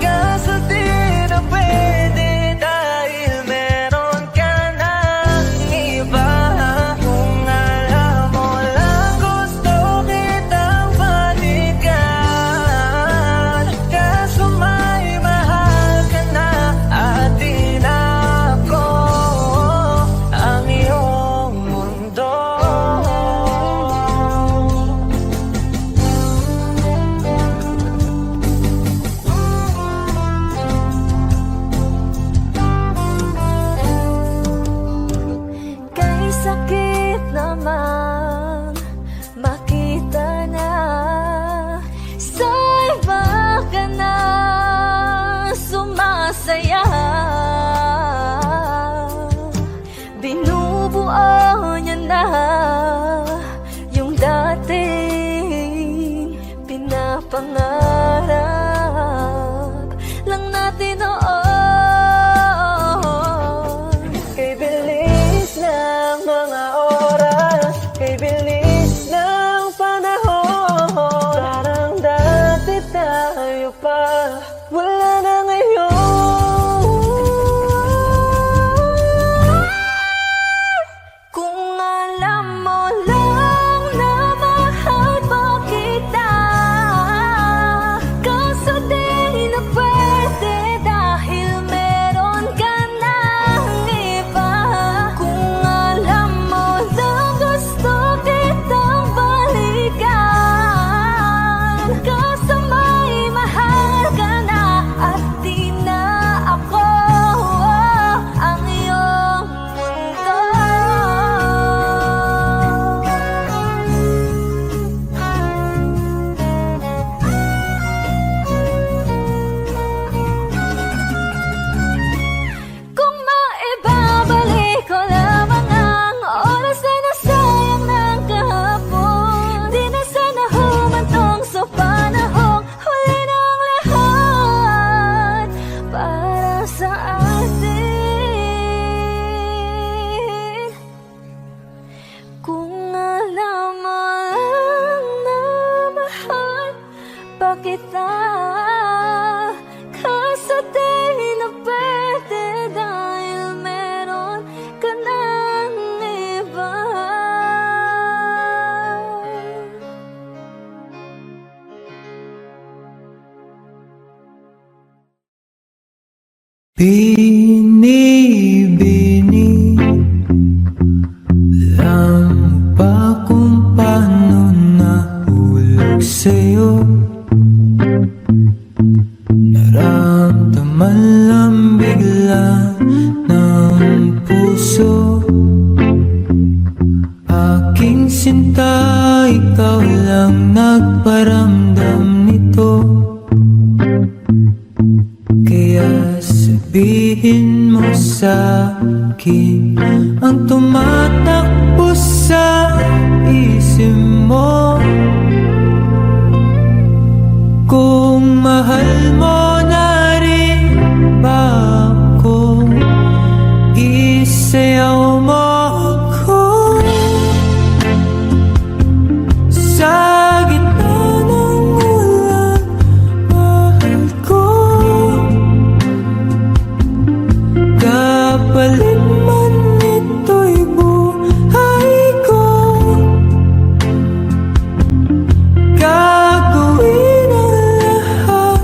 kaso di na pwede dahil meron ka ng iba. Kung alam mo lang gusto kitang balikan, kaso may mahal ka na at di na ako ang iyong mundo. Kay sakit naman makita na sa iba ka na sumasaya. Binubuo niya na yung dating pinapangarap lang natin noon. Kay bilis ng mga oras, kay bilis ng panahon, parang dati tayo pa, wala na ngayon. Kung alam mo lang na mahal pa kita, kaso di na pwede dahil meron ka ng iba. Kung alam mo lang gusto kitang balikan, kaso may mahal ka na at di na ako ang iyong mundo. Kung maibabalik ko lamang ang oras na nasayang ng kahapon, di na sana humantong sa panahong huli ng lahat para sa atin. Kung alam mo lang na mahal pa kita, kaso di na pwede dahil meron ka ng iba. Bini-bini lang pa kung paano nahulog sa'yo. Naramdaman lang bigla ng puso. Aking sinta, ikaw lang nagparamdam nito. Kaya sabihin mo sa akin ang tumatakbo sa isip mo. Kung mahal mo na rin ba ako, isayaw mo ako sa gitna ng ulan. Mahal ko, kapalit man ito'y buhay ko. Gagawin ang lahat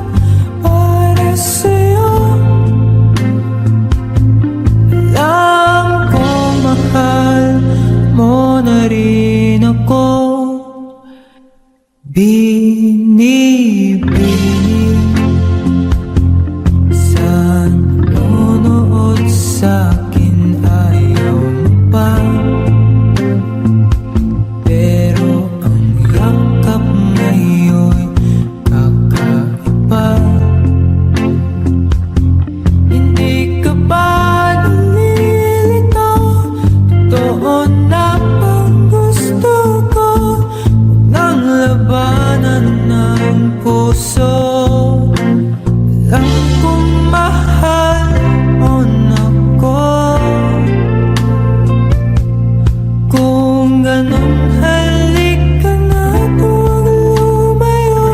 mahal mo na ko. Kung ganun, halika na, huwag lumayo.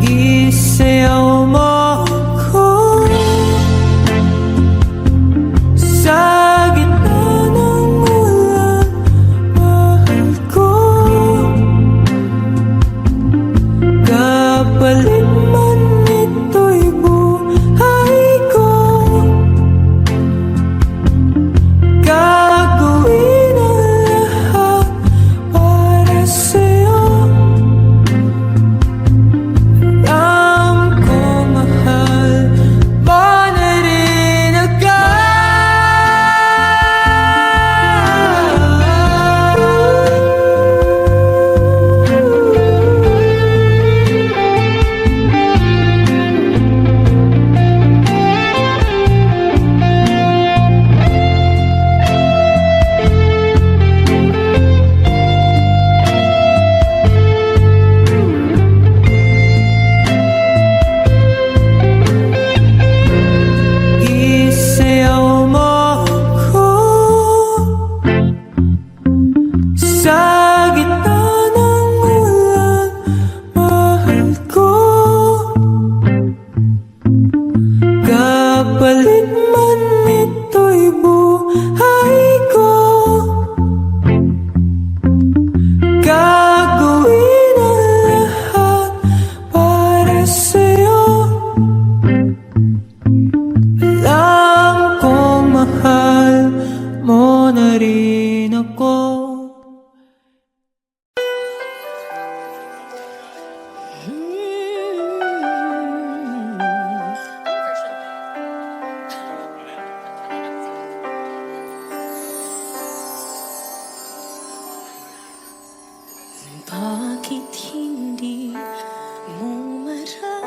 Isayaw mo ako sa gitna ng ulan, mahal ko. Kapalit man ito'y buhay ko, gagawin ang lahat para sa'yo. Alam ko mahal mo na rin isayaw mo ako sa gitna ng ulan, mahal ko. Kapalit man ito'y buhay ko, gagawin ang lahat para sa'yo. Alam kong mahal mo na rin ako. Bakit hindi mo maramdaman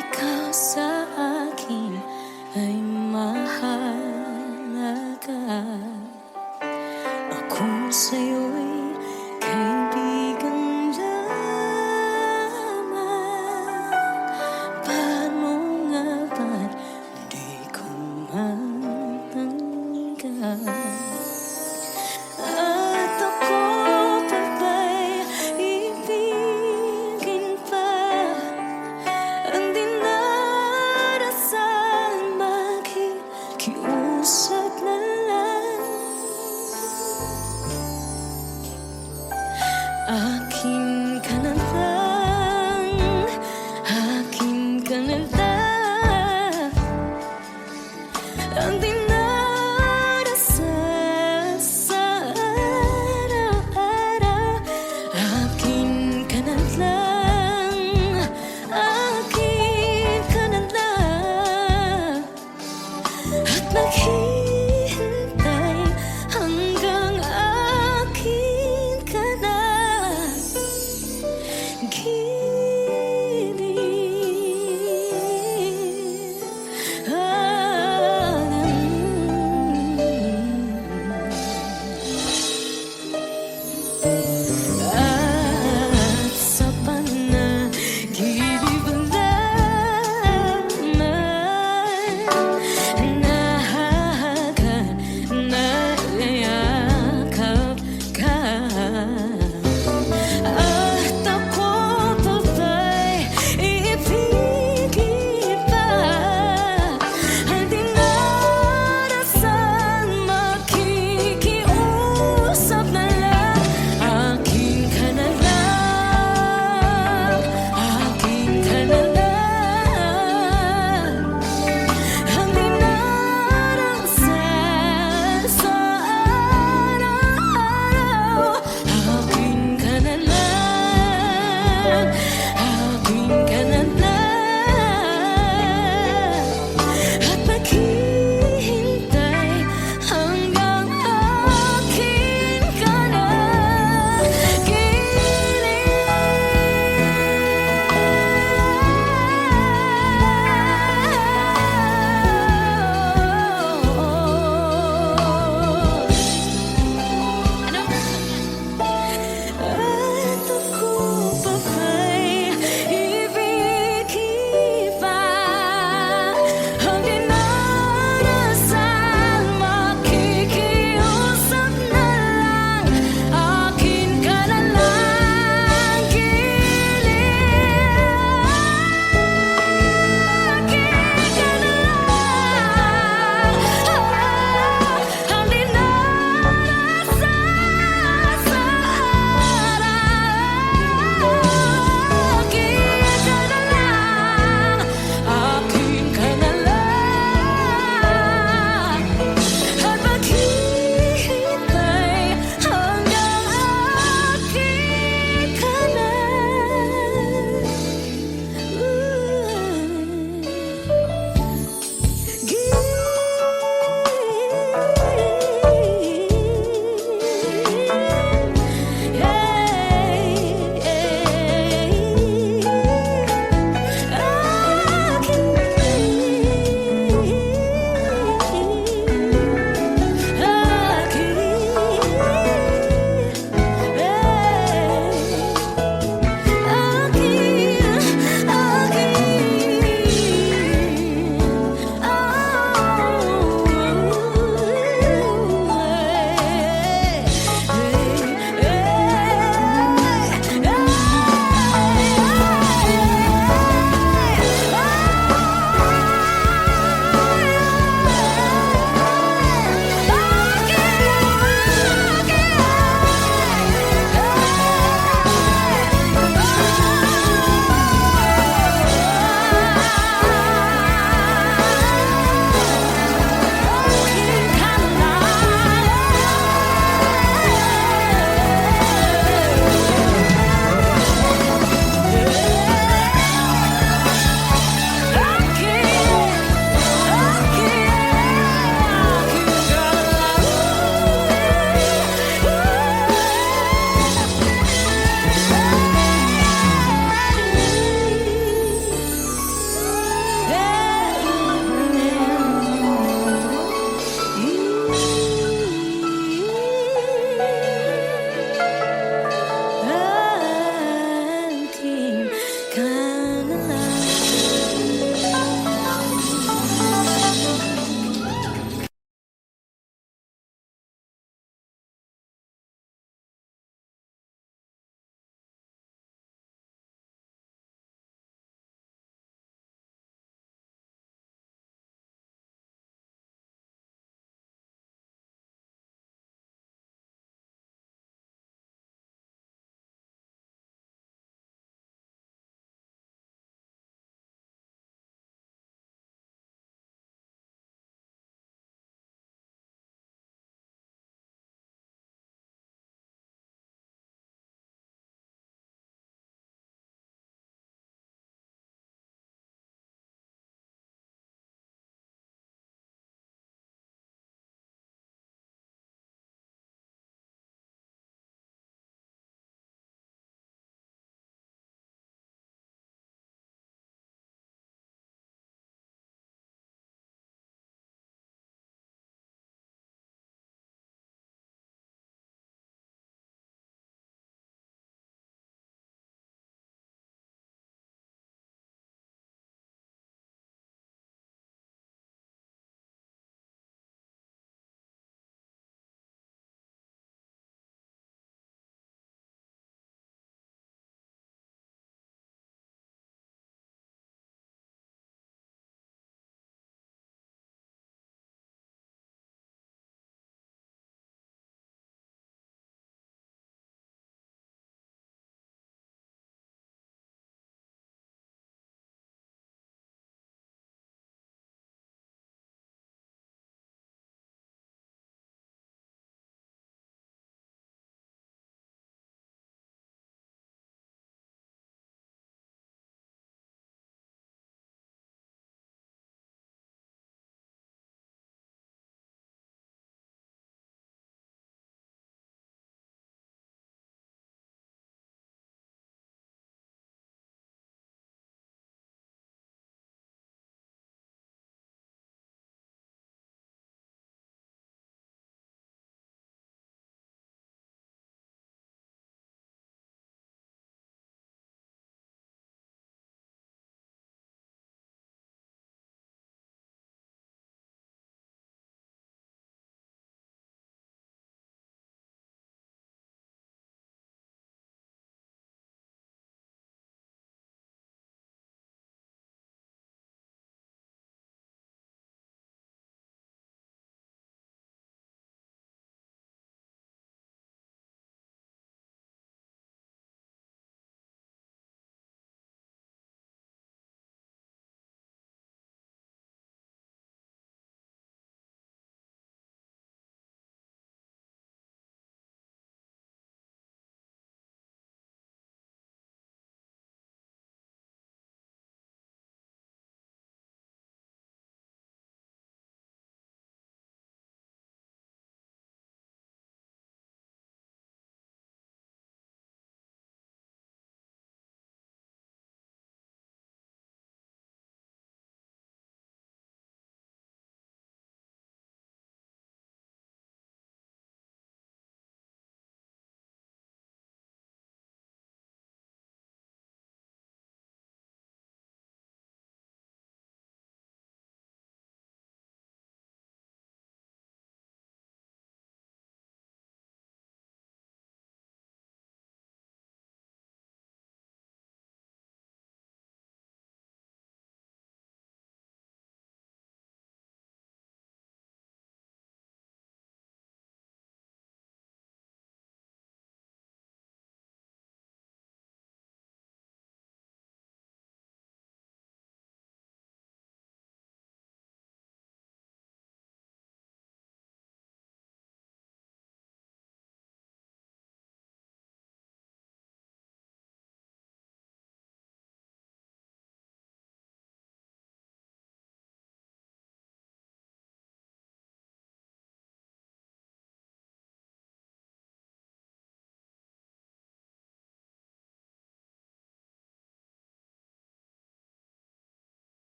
ikaw sa